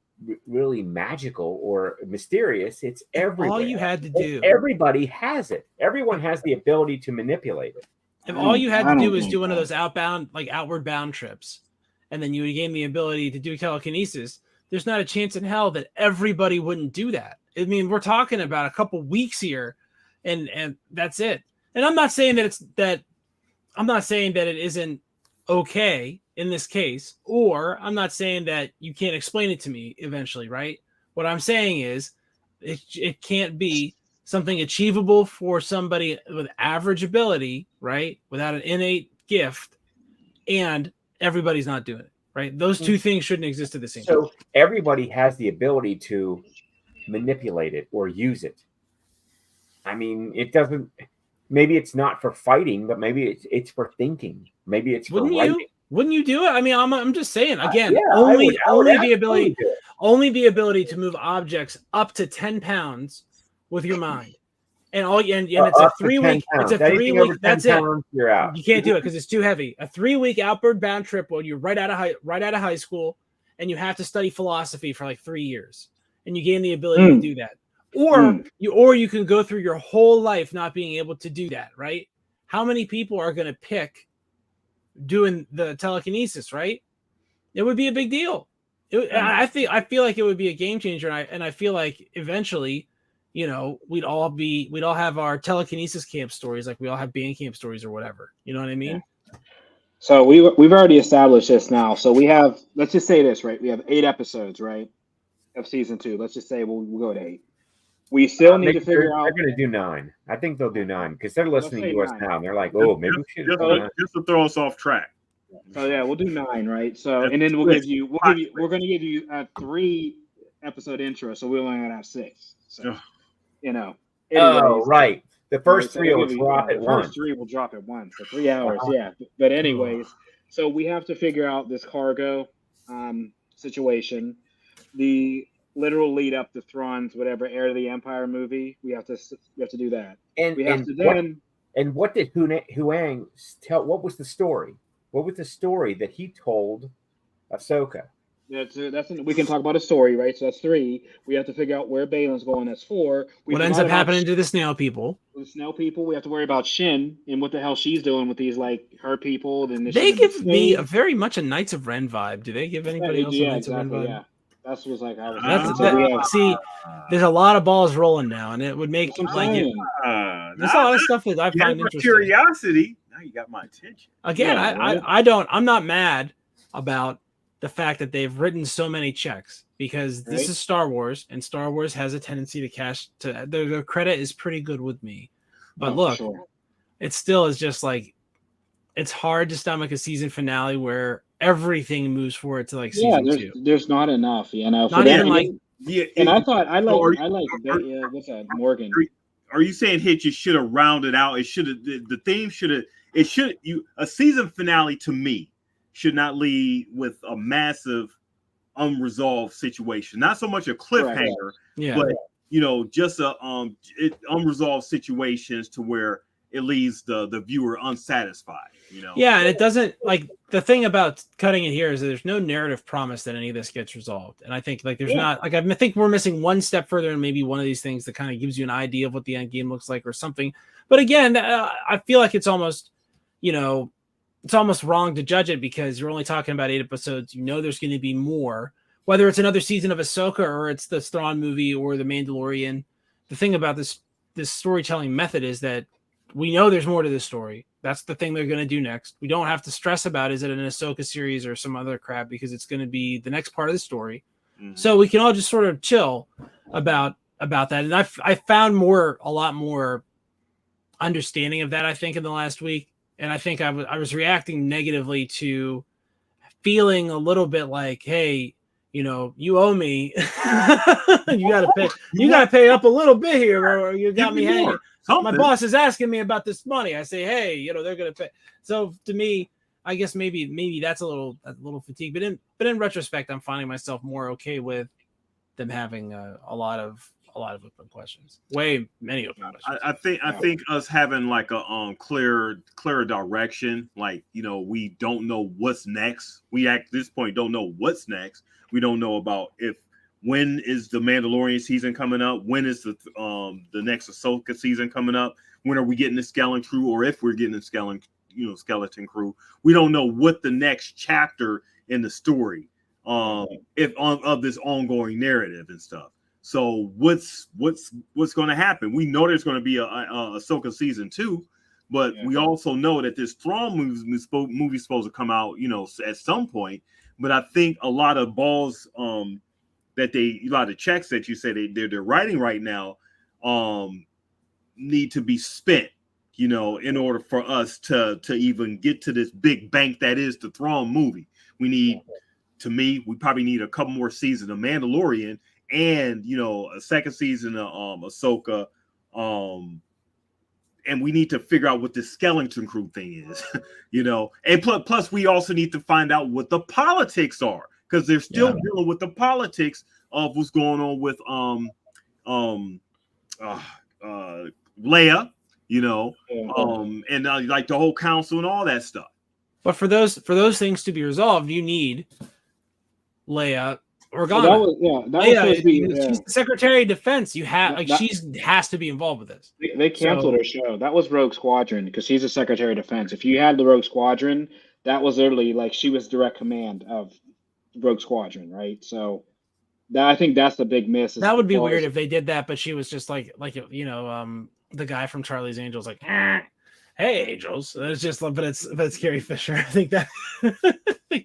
[SPEAKER 3] really magical or mysterious. It's everywhere.
[SPEAKER 4] All you had to do.
[SPEAKER 3] Everybody has it. Everyone has the ability to manipulate it.
[SPEAKER 4] If all you had to do was do one of those outward bound trips, and then you would gain the ability to do telekinesis, there's not a chance in hell that everybody wouldn't do that. I mean, we're talking about a couple weeks here, and that's it. And I'm not saying that it isn't okay in this case, or I'm not saying that you can't explain it to me eventually, right? What I'm saying is it can't be something achievable for somebody with average ability, right? Without an innate gift, and everybody's not doing it, right? Those two things shouldn't exist at the same time.
[SPEAKER 3] So everybody has the ability to manipulate it or use it. I mean, it doesn't. Maybe it's not for fighting, but maybe it's for thinking. Maybe it's for writing.
[SPEAKER 4] Wouldn't you do it? I mean, I'm just saying again. Only the ability to move objects up to 10 pounds with your mind, and it's a 3 week. It's a 3 week. That's it.
[SPEAKER 3] You're out.
[SPEAKER 4] You can't do it because it's too heavy. A 3 week outward bound trip when you're right out of high school, and you have to study philosophy for like 3 years, and you gain the ability to do that. Or you can go through your whole life not being able to do that, right? How many people are going to pick doing the telekinesis, right? It would be a big deal. I feel like it would be a game changer, and I feel like eventually, we'd all have our telekinesis camp stories, like we all have band camp stories or whatever. You know what I mean?
[SPEAKER 1] Yeah. So we've already established this now. So we have, let's just say this, right? We have 8 episodes, right, of season 2. Let's just say we'll go to 8. We still need to figure out.
[SPEAKER 3] They're going to do 9. I think they'll do 9 because they're listening to us now. And they're like, "Oh, maybe we should."
[SPEAKER 2] Just to throw us off track.
[SPEAKER 1] So yeah, we'll do 9, right? So and then we're going to give you a 3 episode intro. So we're only going to have 6. So Anyways,
[SPEAKER 3] right. The first 3 will drop at once.
[SPEAKER 1] First 3 will drop at once. So 3 hours, yeah. But anyways, so we have to figure out this cargo situation. The literal lead up to Thrawn's whatever Heir to the Empire movie. We have to do that.
[SPEAKER 3] And what did Huang tell? What was the story? What was the story that he told Ahsoka?
[SPEAKER 1] We can talk about a story, right? So that's 3. We have to figure out where Balin's going. That's 4.
[SPEAKER 4] What ends up happening to the snail people?
[SPEAKER 1] The snail people. We have to worry about Shin and what the hell she's doing with these, like, her people. Then
[SPEAKER 4] they give me a very much a Knights of Ren vibe. Do they give anybody else a Knights of Ren vibe?
[SPEAKER 1] Yeah. That's what's like.
[SPEAKER 4] See, there's a lot of balls rolling now, and it would make there's a lot of stuff that I find interesting.
[SPEAKER 2] Curiosity. Now you got my attention.
[SPEAKER 4] Again, I'm not mad about the fact that they've written so many checks because this is Star Wars, and Star Wars has a tendency to cash. The credit is pretty good with me, but look, it still is just like it's hard to stomach a season finale where everything moves forward to like season 2.
[SPEAKER 1] There's not enough,
[SPEAKER 4] Not even like
[SPEAKER 2] Yeah,
[SPEAKER 1] And I thought I
[SPEAKER 2] so
[SPEAKER 1] like what's that, Morgan.
[SPEAKER 2] are you saying Hitch? You should have rounded out. It should have the theme should have. It should a season finale to me should not lead with a massive unresolved situation. Not so much a cliffhanger, but just a unresolved situations to where it leaves the viewer unsatisfied.
[SPEAKER 4] Yeah, and it doesn't like the thing about cutting it here is that there's no narrative promise that any of this gets resolved. And I think like there's not like I think we're missing one step further and maybe one of these things that kind of gives you an idea of what the end game looks like or something. But again, I feel like it's almost, it's almost wrong to judge it because you're only talking about 8 episodes. There's going to be more, whether it's another season of Ahsoka or it's the Thrawn movie or the Mandalorian. The thing about this storytelling method is that we know there's more to this story. That's the thing they're going to do next. We don't have to stress about is it an Ahsoka series or some other crap because it's going to be the next part of the story. Mm-hmm. So we can all just sort of chill about that. And I found a lot more understanding of that, I think, in the last week. And I think I was reacting negatively to feeling a little bit like, hey, you owe me. you gotta pay up a little bit here, or you got me hanging. My boss is asking me about this money. I say, hey, they're gonna pay. So to me, I guess maybe that's a little fatigue. But in retrospect, I'm finding myself more okay with them having a lot of open questions. Way many open questions.
[SPEAKER 2] I think us having like a clear direction, like we don't know what's next. We at this point don't know what's next. We don't know about when is the Mandalorian season coming up? When is the next Ahsoka season coming up? When are we getting the Skeleton Crew, or if we're getting the Skeleton Crew? We don't know what the next chapter in the story of this ongoing narrative and stuff. So what's going to happen? We know there's going to be a Ahsoka season 2, but we also know that this Thrawn movie is supposed to come out, at some point. But I think a lot of balls a lot of checks that you say they're writing right now need to be spent, in order for us to even get to this big bank that is the Thrawn movie. We probably need a couple more seasons of Mandalorian and a second season of Ahsoka, and we need to figure out what this Skeleton Crew thing is, and plus we also need to find out what the politics are, because they're still dealing with the politics of what's going on with Leia, and like the whole council and all that stuff.
[SPEAKER 4] But for those things to be resolved, you need Leia Organa. She's the Secretary of Defense. She has to be involved with this.
[SPEAKER 1] They canceled her show. That was Rogue Squadron because she's the Secretary of Defense. If you had the Rogue Squadron, that was literally like she was direct command of Rogue Squadron, right? So I think that's the big miss.
[SPEAKER 4] That would be weird if they did that, but she was just like the guy from Charlie's Angels, like, hey Angels. It's just, but it's Carrie Fisher. I think that.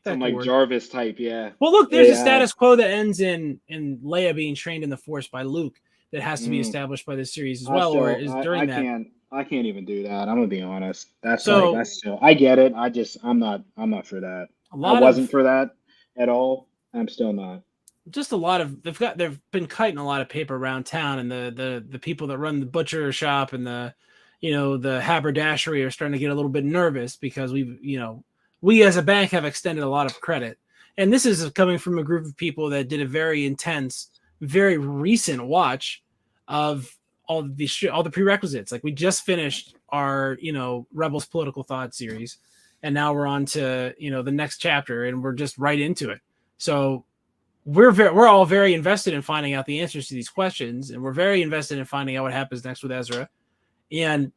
[SPEAKER 1] Some like work. Jarvis type, yeah.
[SPEAKER 4] Well, look, there's a status quo that ends in Leia being trained in the Force by Luke that has to be established by this series as well, or is during that.
[SPEAKER 1] I can't even do that. I'm gonna be honest. That's still. I get it. I'm not for that. I wasn't for that at all. I'm still not.
[SPEAKER 4] Just a lot of they've been kiting a lot of paper around town, and the people that run the butcher shop and the haberdashery are starting to get a little bit nervous because we as a bank have extended a lot of credit. And this is coming from a group of people that did a very intense, very recent watch of all the prerequisites. Like we just finished our, Rebels Political Thought series, and now we're on to, the next chapter, and we're just right into it. So we're all very invested in finding out the answers to these questions, and we're very invested in finding out what happens next with Ezra. And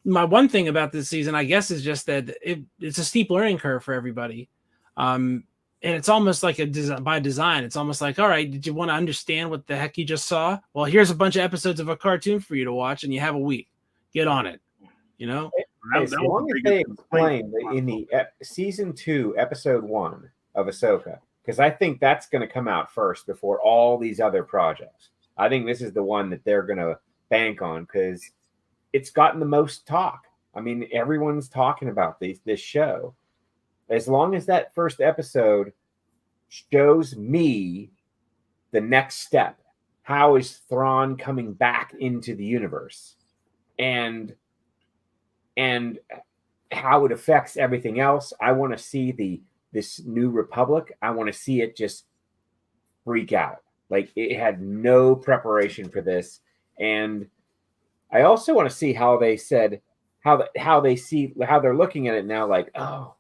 [SPEAKER 4] my one thing about this season, I guess, is just that it's a steep learning curve for everybody. And it's almost like by design. It's almost like, all right, did you want to understand what the heck you just saw? Well, here's a bunch of episodes of a cartoon for you to watch, and you have a week. Get on it.
[SPEAKER 3] As long as they explain in the season 2, episode 1 of Ahsoka, because I think that's going to come out first before all these other projects. I think this is the one that they're going to bank on because it's gotten the most talk. I mean, everyone's talking about this show. As long as that first episode shows me the next step how is Thrawn coming back into the universe, and how it affects everything else. I want to see this new republic. I want to see it just freak out. Like, it had no preparation for this. And I also want to see how they said how they're looking at it now, like, oh,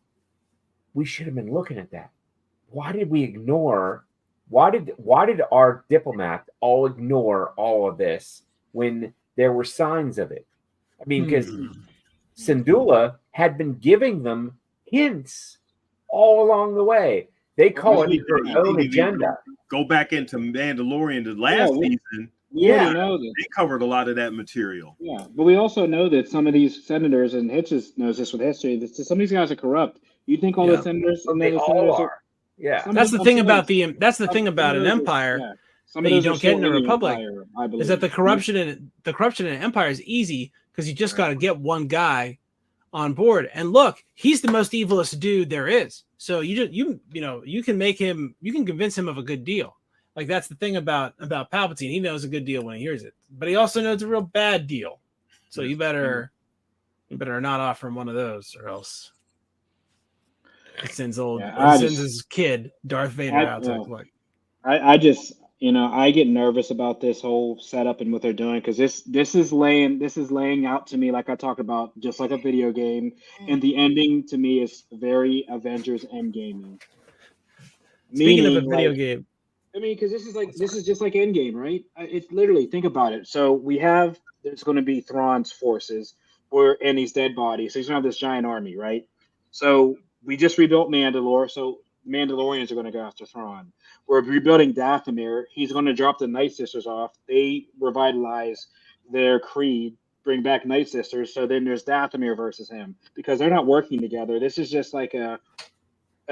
[SPEAKER 3] we should have been looking at that. Why did we ignore why did our diplomat all ignore all of this when there were signs of it? I mean, because Syndulla had been giving them hints all along the way. They call it their own agenda.
[SPEAKER 2] Go back into Mandalorian the last season.
[SPEAKER 1] We already know that.
[SPEAKER 2] They covered a lot of that material.
[SPEAKER 1] Yeah, but we also know that some of these senators, and Hitches knows this with history, that some of these guys are corrupt. You think all the senators and
[SPEAKER 3] they
[SPEAKER 1] the
[SPEAKER 3] all
[SPEAKER 1] senators
[SPEAKER 3] are. Yeah,
[SPEAKER 4] that's the thing about an empire that you don't get in a republic.
[SPEAKER 1] Empire, I believe.
[SPEAKER 4] Is that the corruption in an empire is easy because you just got to get one guy on board. And look, he's the most evilest dude there is. So you can make him, you can convince him of a good deal. Like, that's the thing about Palpatine. He knows a good deal when he hears it, but he also knows a real bad deal. So you better not offer him one of those, or else it sends his kid Darth Vader out to like.
[SPEAKER 1] I just, I get nervous about this whole setup and what they're doing, because this is laying out to me, like I talked about, just like a video game, and the ending to me is very Avengers Endgame.
[SPEAKER 4] Speaking of a video game,
[SPEAKER 1] I mean, because this is just like Endgame, right? It's literally, think about it. So there's going to be Thrawn's forces, and he's dead bodies. So he's going to have this giant army, right? So we just rebuilt Mandalore, so Mandalorians are going to go after Thrawn. We're rebuilding Dathomir. He's going to drop the Night Sisters off. They revitalize their creed, bring back Night Sisters. So then there's Dathomir versus him, because they're not working together. This is just like a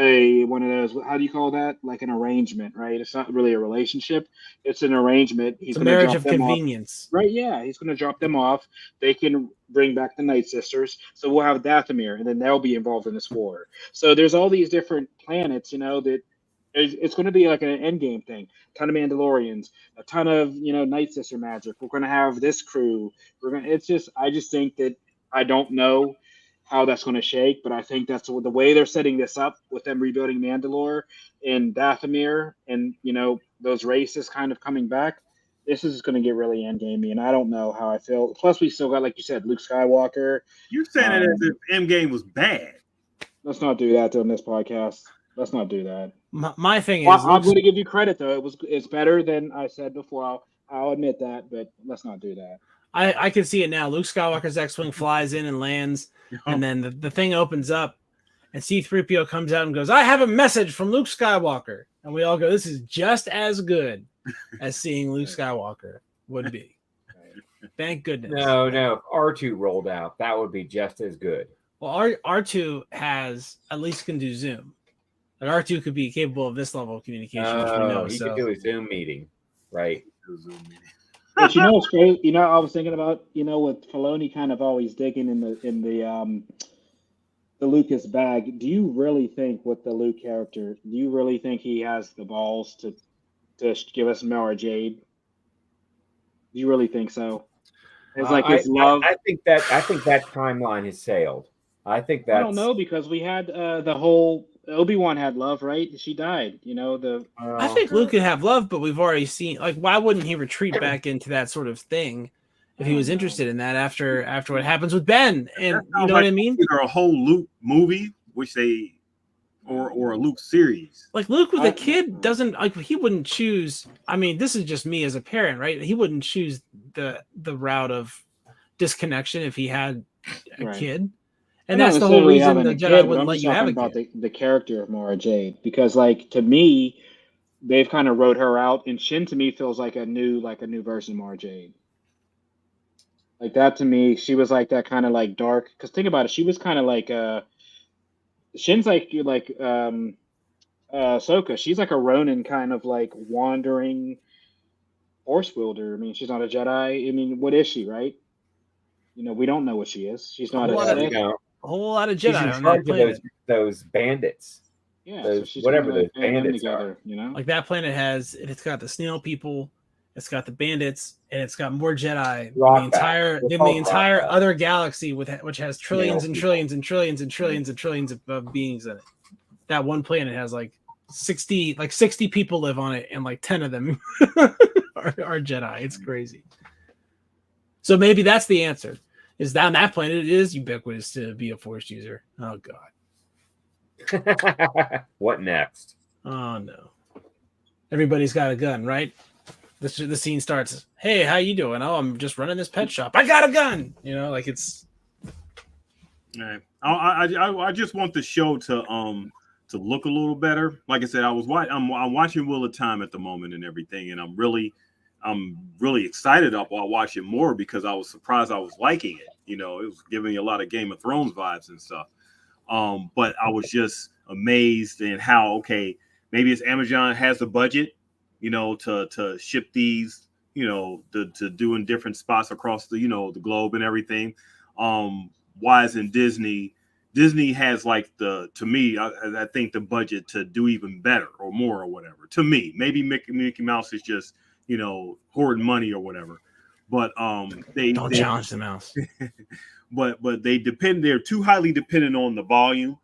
[SPEAKER 1] one of those, how do you call that? Like an arrangement, right? It's not really a relationship. It's an arrangement.
[SPEAKER 4] It's a marriage of convenience.
[SPEAKER 1] Right, yeah. He's going to drop them off. They can bring back the Night Sisters. So we'll have Dathomir, and then they'll be involved in this war. So there's all these different planets, that it's going to be like an endgame thing. A ton of Mandalorians, a ton of, Night Sister magic. We're going to have this crew. I just think that, I don't know how that's going to shake, but I think that's the way they're setting this up, with them rebuilding Mandalore and Dathomir, and those races kind of coming back. This is going to get really endgamey, and I don't know how I feel. Plus, we still got, like you said, Luke Skywalker.
[SPEAKER 2] You're saying it as if Endgame was bad.
[SPEAKER 1] Let's not do that on this podcast. Let's not do that.
[SPEAKER 4] My thing is,
[SPEAKER 1] I'm going to give you credit, though. It's better than I said before. I'll admit that, but let's not do that.
[SPEAKER 4] I can see it now. Luke Skywalker's X-Wing flies in and lands, and then the thing opens up, and C-3PO comes out and goes, "I have a message from Luke Skywalker." And we all go, "This is just as good as seeing Luke Skywalker would be." Thank goodness.
[SPEAKER 3] No, if R2 rolled out, that would be just as good.
[SPEAKER 4] Well, R2 at least can do Zoom. Like, R2 could be capable of this level of communication, which we know.
[SPEAKER 3] He could do a Zoom meeting, right?
[SPEAKER 1] But what's great? I was thinking about, with Filoni kind of always digging in the Lucas bag. Do you really think, with the Luke character, do you really think he has the balls to give us Mara Jade? Do you really think so? It's like his love.
[SPEAKER 3] I think that timeline has sailed. I think that.
[SPEAKER 1] I don't know, because we had the whole Obi-Wan had love, right? She died.
[SPEAKER 4] I think Luke could have love, but we've already seen, like, why wouldn't he retreat back into that sort of thing if he was interested in that after what happens with Ben? And you know what I mean?
[SPEAKER 2] Or a whole Luke movie, or a Luke series.
[SPEAKER 4] Like, Luke with a kid doesn't, like, he wouldn't choose. I mean, this is just me as a parent, right? He wouldn't choose the route of disconnection if he had a kid. And that's the whole reason the Jedi wouldn't let you have a kid.
[SPEAKER 1] The character of Mara Jade, because, like, to me, they've kind of wrote her out, and Shin to me feels like a new version of Mara Jade. Like, that to me, she was like that kind of like dark. Because think about it, she was kind of like Shin's like Ahsoka. She's like a Ronin kind of like wandering force wielder. I mean, she's not a Jedi. I mean, what is she, right? We don't know what she is. She's not
[SPEAKER 4] a whole lot of Jedi.
[SPEAKER 3] She's in charge of those bandits.
[SPEAKER 1] Yeah,
[SPEAKER 3] those bandits
[SPEAKER 1] together,
[SPEAKER 3] are.
[SPEAKER 4] Like, that planet it's got the snail people, it's got the bandits, and it's got more Jedi
[SPEAKER 3] Rock
[SPEAKER 4] than the entire other galaxy which has trillions and trillions and trillions and trillions and trillions of beings in it. That one planet has like 60 people live on it, and like 10 of them are Jedi. It's crazy. So maybe that's the answer. Is that on that planet it is ubiquitous to be a Force user. Oh God.
[SPEAKER 3] What next?
[SPEAKER 4] Oh no. Everybody's got a gun, right? The scene starts. Hey, how you doing? Oh, I'm just running this pet shop. I got a gun. You know, like it's.
[SPEAKER 2] Right. I just want the show to look a little better. Like I said, I'm watching Wheel of Time at the moment and everything, and I'm really excited up while watching more because I was surprised I was liking it. You know, it was giving me a lot of Game of Thrones vibes and stuff. But I was just amazed in how, okay, maybe it's Amazon has the budget, you know, to ship these, you know, to do in different spots across the, you know, the globe and everything. Why isn't Disney has like to me, I think the budget to do even better or more or whatever. To me, maybe Mickey Mouse is just, you know, hoarding money or whatever. But they
[SPEAKER 4] challenge the mouse.
[SPEAKER 2] but they're too highly dependent on the volume.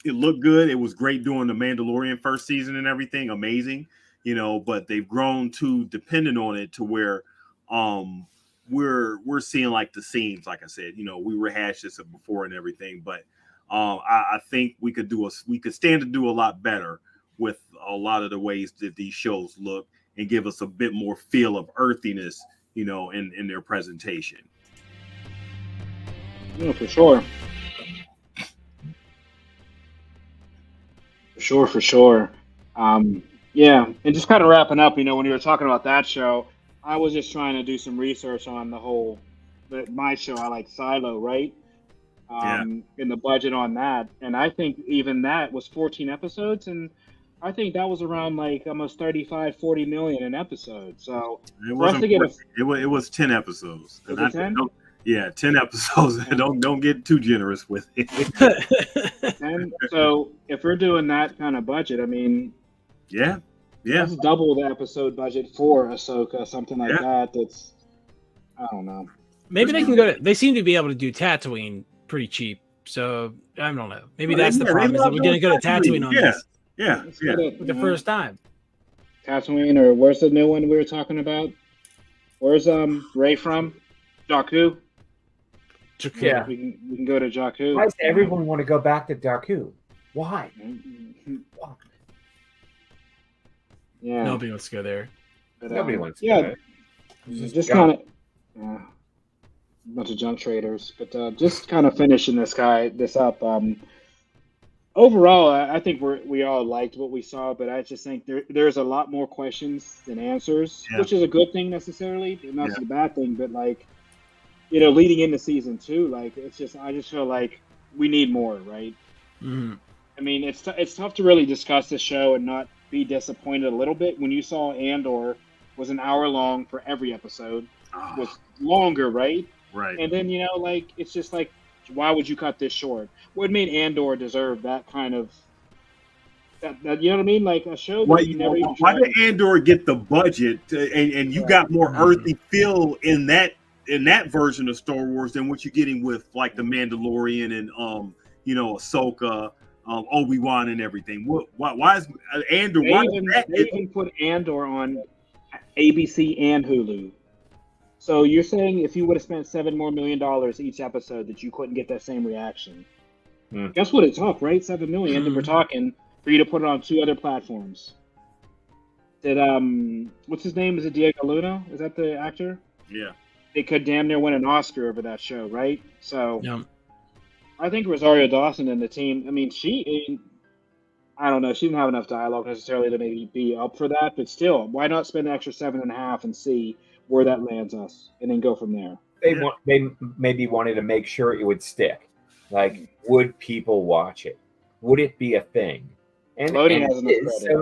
[SPEAKER 2] It looked good. It was great doing the Mandalorian first season and everything, amazing, you know, but they've grown too dependent on it to where we're seeing like the scenes, like I said, you know, we rehashed this before and everything, but I think we could stand to do a lot better with a lot of the ways that these shows look and give us a bit more feel of earthiness, you know, in their presentation.
[SPEAKER 1] Yeah, for sure. For sure. Yeah, and just kind of wrapping up, you know, when you were talking about that show, I was just trying to do some research on my show. I like Silo, right? In the budget on that. And I think even that was 14 episodes. And I think that was around like almost 35, 40 million an episode. So
[SPEAKER 2] it wasn't. It was 10 episodes.
[SPEAKER 1] Was it 10?
[SPEAKER 2] Yeah, 10 episodes. Don't get too generous with it.
[SPEAKER 1] And so if we're doing that kind of budget, I mean,
[SPEAKER 2] yeah,
[SPEAKER 1] that's double the episode budget for Ahsoka, something like that. That's, I don't know.
[SPEAKER 4] Maybe they can go to. They seem to be able to do Tatooine pretty cheap. So I don't know. Maybe that's the problem. Is that we didn't go to Tatooine on this.
[SPEAKER 2] Yeah.
[SPEAKER 4] For the first time.
[SPEAKER 1] Tatooine, or where's the new one we were talking about? Where's Ray from? Jakku.
[SPEAKER 3] Yeah,
[SPEAKER 1] we can go to Jakku.
[SPEAKER 3] Why does everyone want to go back to Jakku? Why?
[SPEAKER 1] Yeah,
[SPEAKER 4] nobody wants to go there.
[SPEAKER 1] But,
[SPEAKER 3] nobody wants to go there.
[SPEAKER 1] Just kind of a bunch of junk traders. But just kind of finishing this up. Overall, I think we all liked what we saw, but I just think there's a lot more questions than answers, which is a good thing necessarily, and not a bad thing. But like, you know, leading into season 2, like I just feel like we need more, right?
[SPEAKER 4] Mm-hmm.
[SPEAKER 1] I mean, it's tough to really discuss the show and not be disappointed a little bit when you saw Andor was an hour long for every episode, was longer, right?
[SPEAKER 2] Right.
[SPEAKER 1] And then, you know, like, it's just like, why would you cut this short? What made Andor deserve that kind of, that you know what I mean? Like a show that you never even
[SPEAKER 2] tried. Why did Andor get the budget and you got more earthy feel in that version of Star Wars than what you're getting with like the Mandalorian and you know, Ahsoka, Obi-Wan and everything? Why is Andor?
[SPEAKER 1] They even put Andor on ABC and Hulu. So you're saying if you would have spent $7 million more each episode, that you couldn't get that same reaction? Guess what it took, right? $7 million. And we're talking for you to put it on 2 other platforms. Did what's his name? Is it Diego Luna? Is that the actor?
[SPEAKER 2] Yeah.
[SPEAKER 1] They could damn near win an Oscar over that show, right? So I think Rosario Dawson and the team, I mean, I don't know, she didn't have enough dialogue necessarily to maybe be up for that, but still, why not spend an extra 7.5 and see where that lands us, and then go from there?
[SPEAKER 3] They maybe wanted to make sure it would stick. Like, would people watch it? Would it be a thing? And so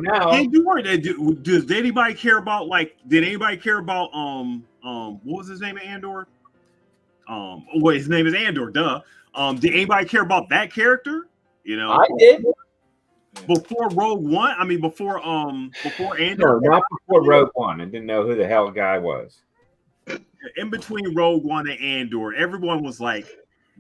[SPEAKER 3] now,
[SPEAKER 2] hey, does anybody care about, like, did anybody care about what was his name of Andor? Wait, his name is Andor, duh. Did anybody care about that character? You know,
[SPEAKER 3] I did.
[SPEAKER 2] before Rogue One. I mean, before Andor.
[SPEAKER 3] No, not before Rogue One. I didn't know who the hell the guy was.
[SPEAKER 2] In between Rogue One and Andor, everyone was like,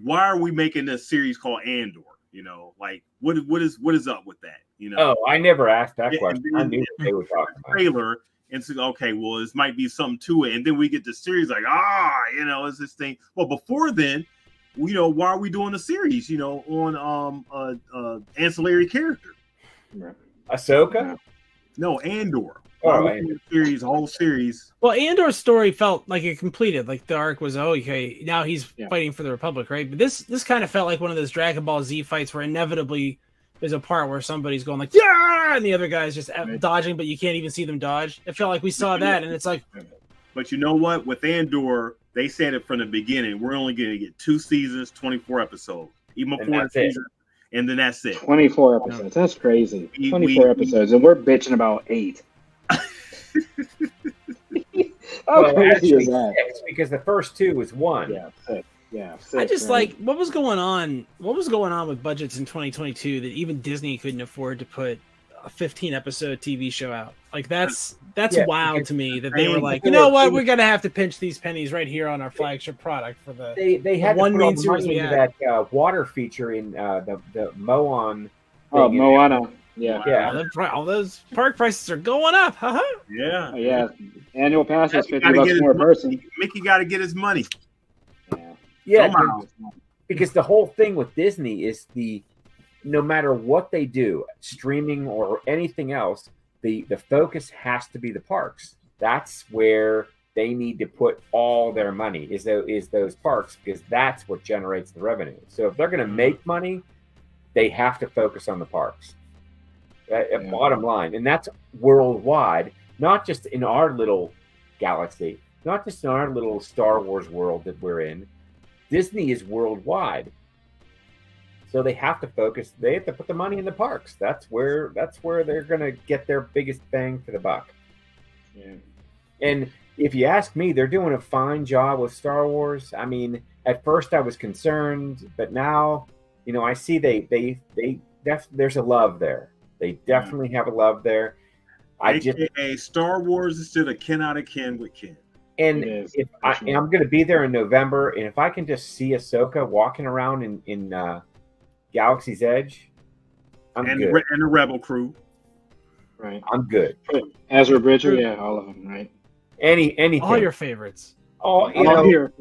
[SPEAKER 2] "Why are we making this series called Andor?" You know, like what is up with that? You know.
[SPEAKER 3] Oh, I never asked that question. I knew what they were talking about.
[SPEAKER 2] Trailer and said, okay, well, this might be something to it, and then we get the series like, you know, it's this thing. Well, before then, you know, why are we doing a series? You know, on ancillary character.
[SPEAKER 3] Ahsoka?
[SPEAKER 2] No, Andor.
[SPEAKER 3] Oh,
[SPEAKER 2] whole series.
[SPEAKER 4] Well, Andor's story felt like it completed. Like the arc was, okay, now he's fighting for the Republic, right? But this kind of felt like one of those Dragon Ball Z fights where inevitably there's a part where somebody's going like, yeah, and the other guy's just dodging, but you can't even see them dodge. It felt like we saw that, and it's like.
[SPEAKER 2] But you know what? With Andor, they said it from the beginning. We're only going to get 2 seasons, 24 episodes, even before the season. And then that's it.
[SPEAKER 1] 24 episodes. That's crazy. 24 episodes, and we're bitching about 8. How crazy is that?
[SPEAKER 3] 6, because the first 2 was 1.
[SPEAKER 1] Yeah, 6. Yeah, 6,
[SPEAKER 4] I just like what was going on. What was going on with budgets in 2022 that even Disney couldn't afford to put a 15-episode TV show out? Like that's wild to me that they were like, you know what, we're gonna have to pinch these pennies right here on our flagship product for the.
[SPEAKER 3] They had
[SPEAKER 4] one
[SPEAKER 3] to
[SPEAKER 4] main
[SPEAKER 3] put
[SPEAKER 4] series
[SPEAKER 3] money
[SPEAKER 4] we
[SPEAKER 3] into
[SPEAKER 4] had.
[SPEAKER 3] that water feature in the Moan.
[SPEAKER 1] Oh, Moana. Yeah.
[SPEAKER 3] Yeah.
[SPEAKER 4] All those park prices are going up. Haha.
[SPEAKER 2] Yeah.
[SPEAKER 1] Oh, yeah. Annual pass is $50
[SPEAKER 2] $50
[SPEAKER 1] more a person.
[SPEAKER 2] Mickey got to get his money.
[SPEAKER 3] Yeah.
[SPEAKER 2] Somehow.
[SPEAKER 3] Because the whole thing with Disney is no matter what they do, streaming or anything else, the focus has to be the parks. That's where they need to put all their money is those parks, because that's what generates the revenue. So if they're going to make money, they have to focus on the parks. Bottom line, and that's worldwide, not just in our little galaxy, not just in our little Star Wars world that we're in. Disney is worldwide, so they have to focus. They have to put the money in the parks. That's where they're going to get their biggest bang for the buck.
[SPEAKER 1] Yeah.
[SPEAKER 3] And if you ask me, they're doing a fine job with Star Wars. I mean, at first I was concerned, but now, you know, I see there's a love there. They definitely have a love there.
[SPEAKER 2] AKA Star Wars instead of Ken out of Ken with Ken.
[SPEAKER 3] And I'm going to be there in November, and if I can just see Ahsoka walking around in Galaxy's Edge, I'm good.
[SPEAKER 2] And the Rebel crew.
[SPEAKER 1] Right.
[SPEAKER 3] I'm good.
[SPEAKER 1] Ezra Bridger, yeah, all of them, right?
[SPEAKER 3] Anything.
[SPEAKER 4] All your favorites.
[SPEAKER 3] Oh yeah.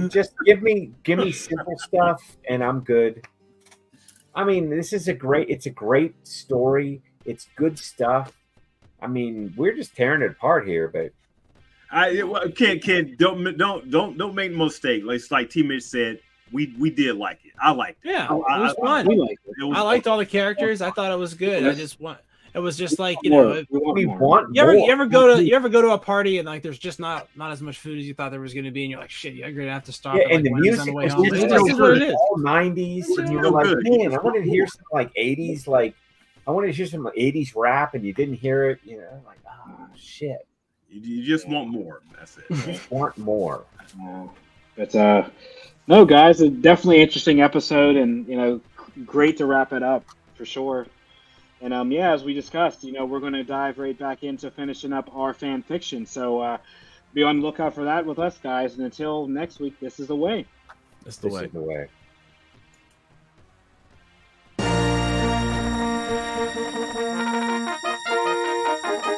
[SPEAKER 3] Just give me simple stuff, and I'm good. I mean, it's a great story. It's good stuff. I mean, we're just tearing it apart here, but
[SPEAKER 2] Ken, don't make no mistake. Like T. Mitch said, we did like it. I liked it.
[SPEAKER 4] Yeah, it was fun. I liked all the characters. I thought it was good. It was just like, you know, you ever go to a party and like there's just not as much food as you thought there was going to be, and you're like, shit, you're going to have to stop.
[SPEAKER 3] Yeah,
[SPEAKER 4] at,
[SPEAKER 3] and
[SPEAKER 4] like,
[SPEAKER 3] the music
[SPEAKER 4] on the way
[SPEAKER 3] was
[SPEAKER 4] home. It's what it is.
[SPEAKER 3] all 90s, and you were like, man, I wanted to hear some like 80s, like I wanted to hear some 80s rap, and you didn't hear it. You know, like, oh shit.
[SPEAKER 2] You just want more. That's it.
[SPEAKER 3] You just want more.
[SPEAKER 1] But no, guys, a definitely interesting episode, and you know, great to wrap it up for sure. And as we discussed, you know, we're going to dive right back into finishing up our fan fiction. So be on the lookout for that with us, guys. And until next week, this is the way.
[SPEAKER 4] This is the way.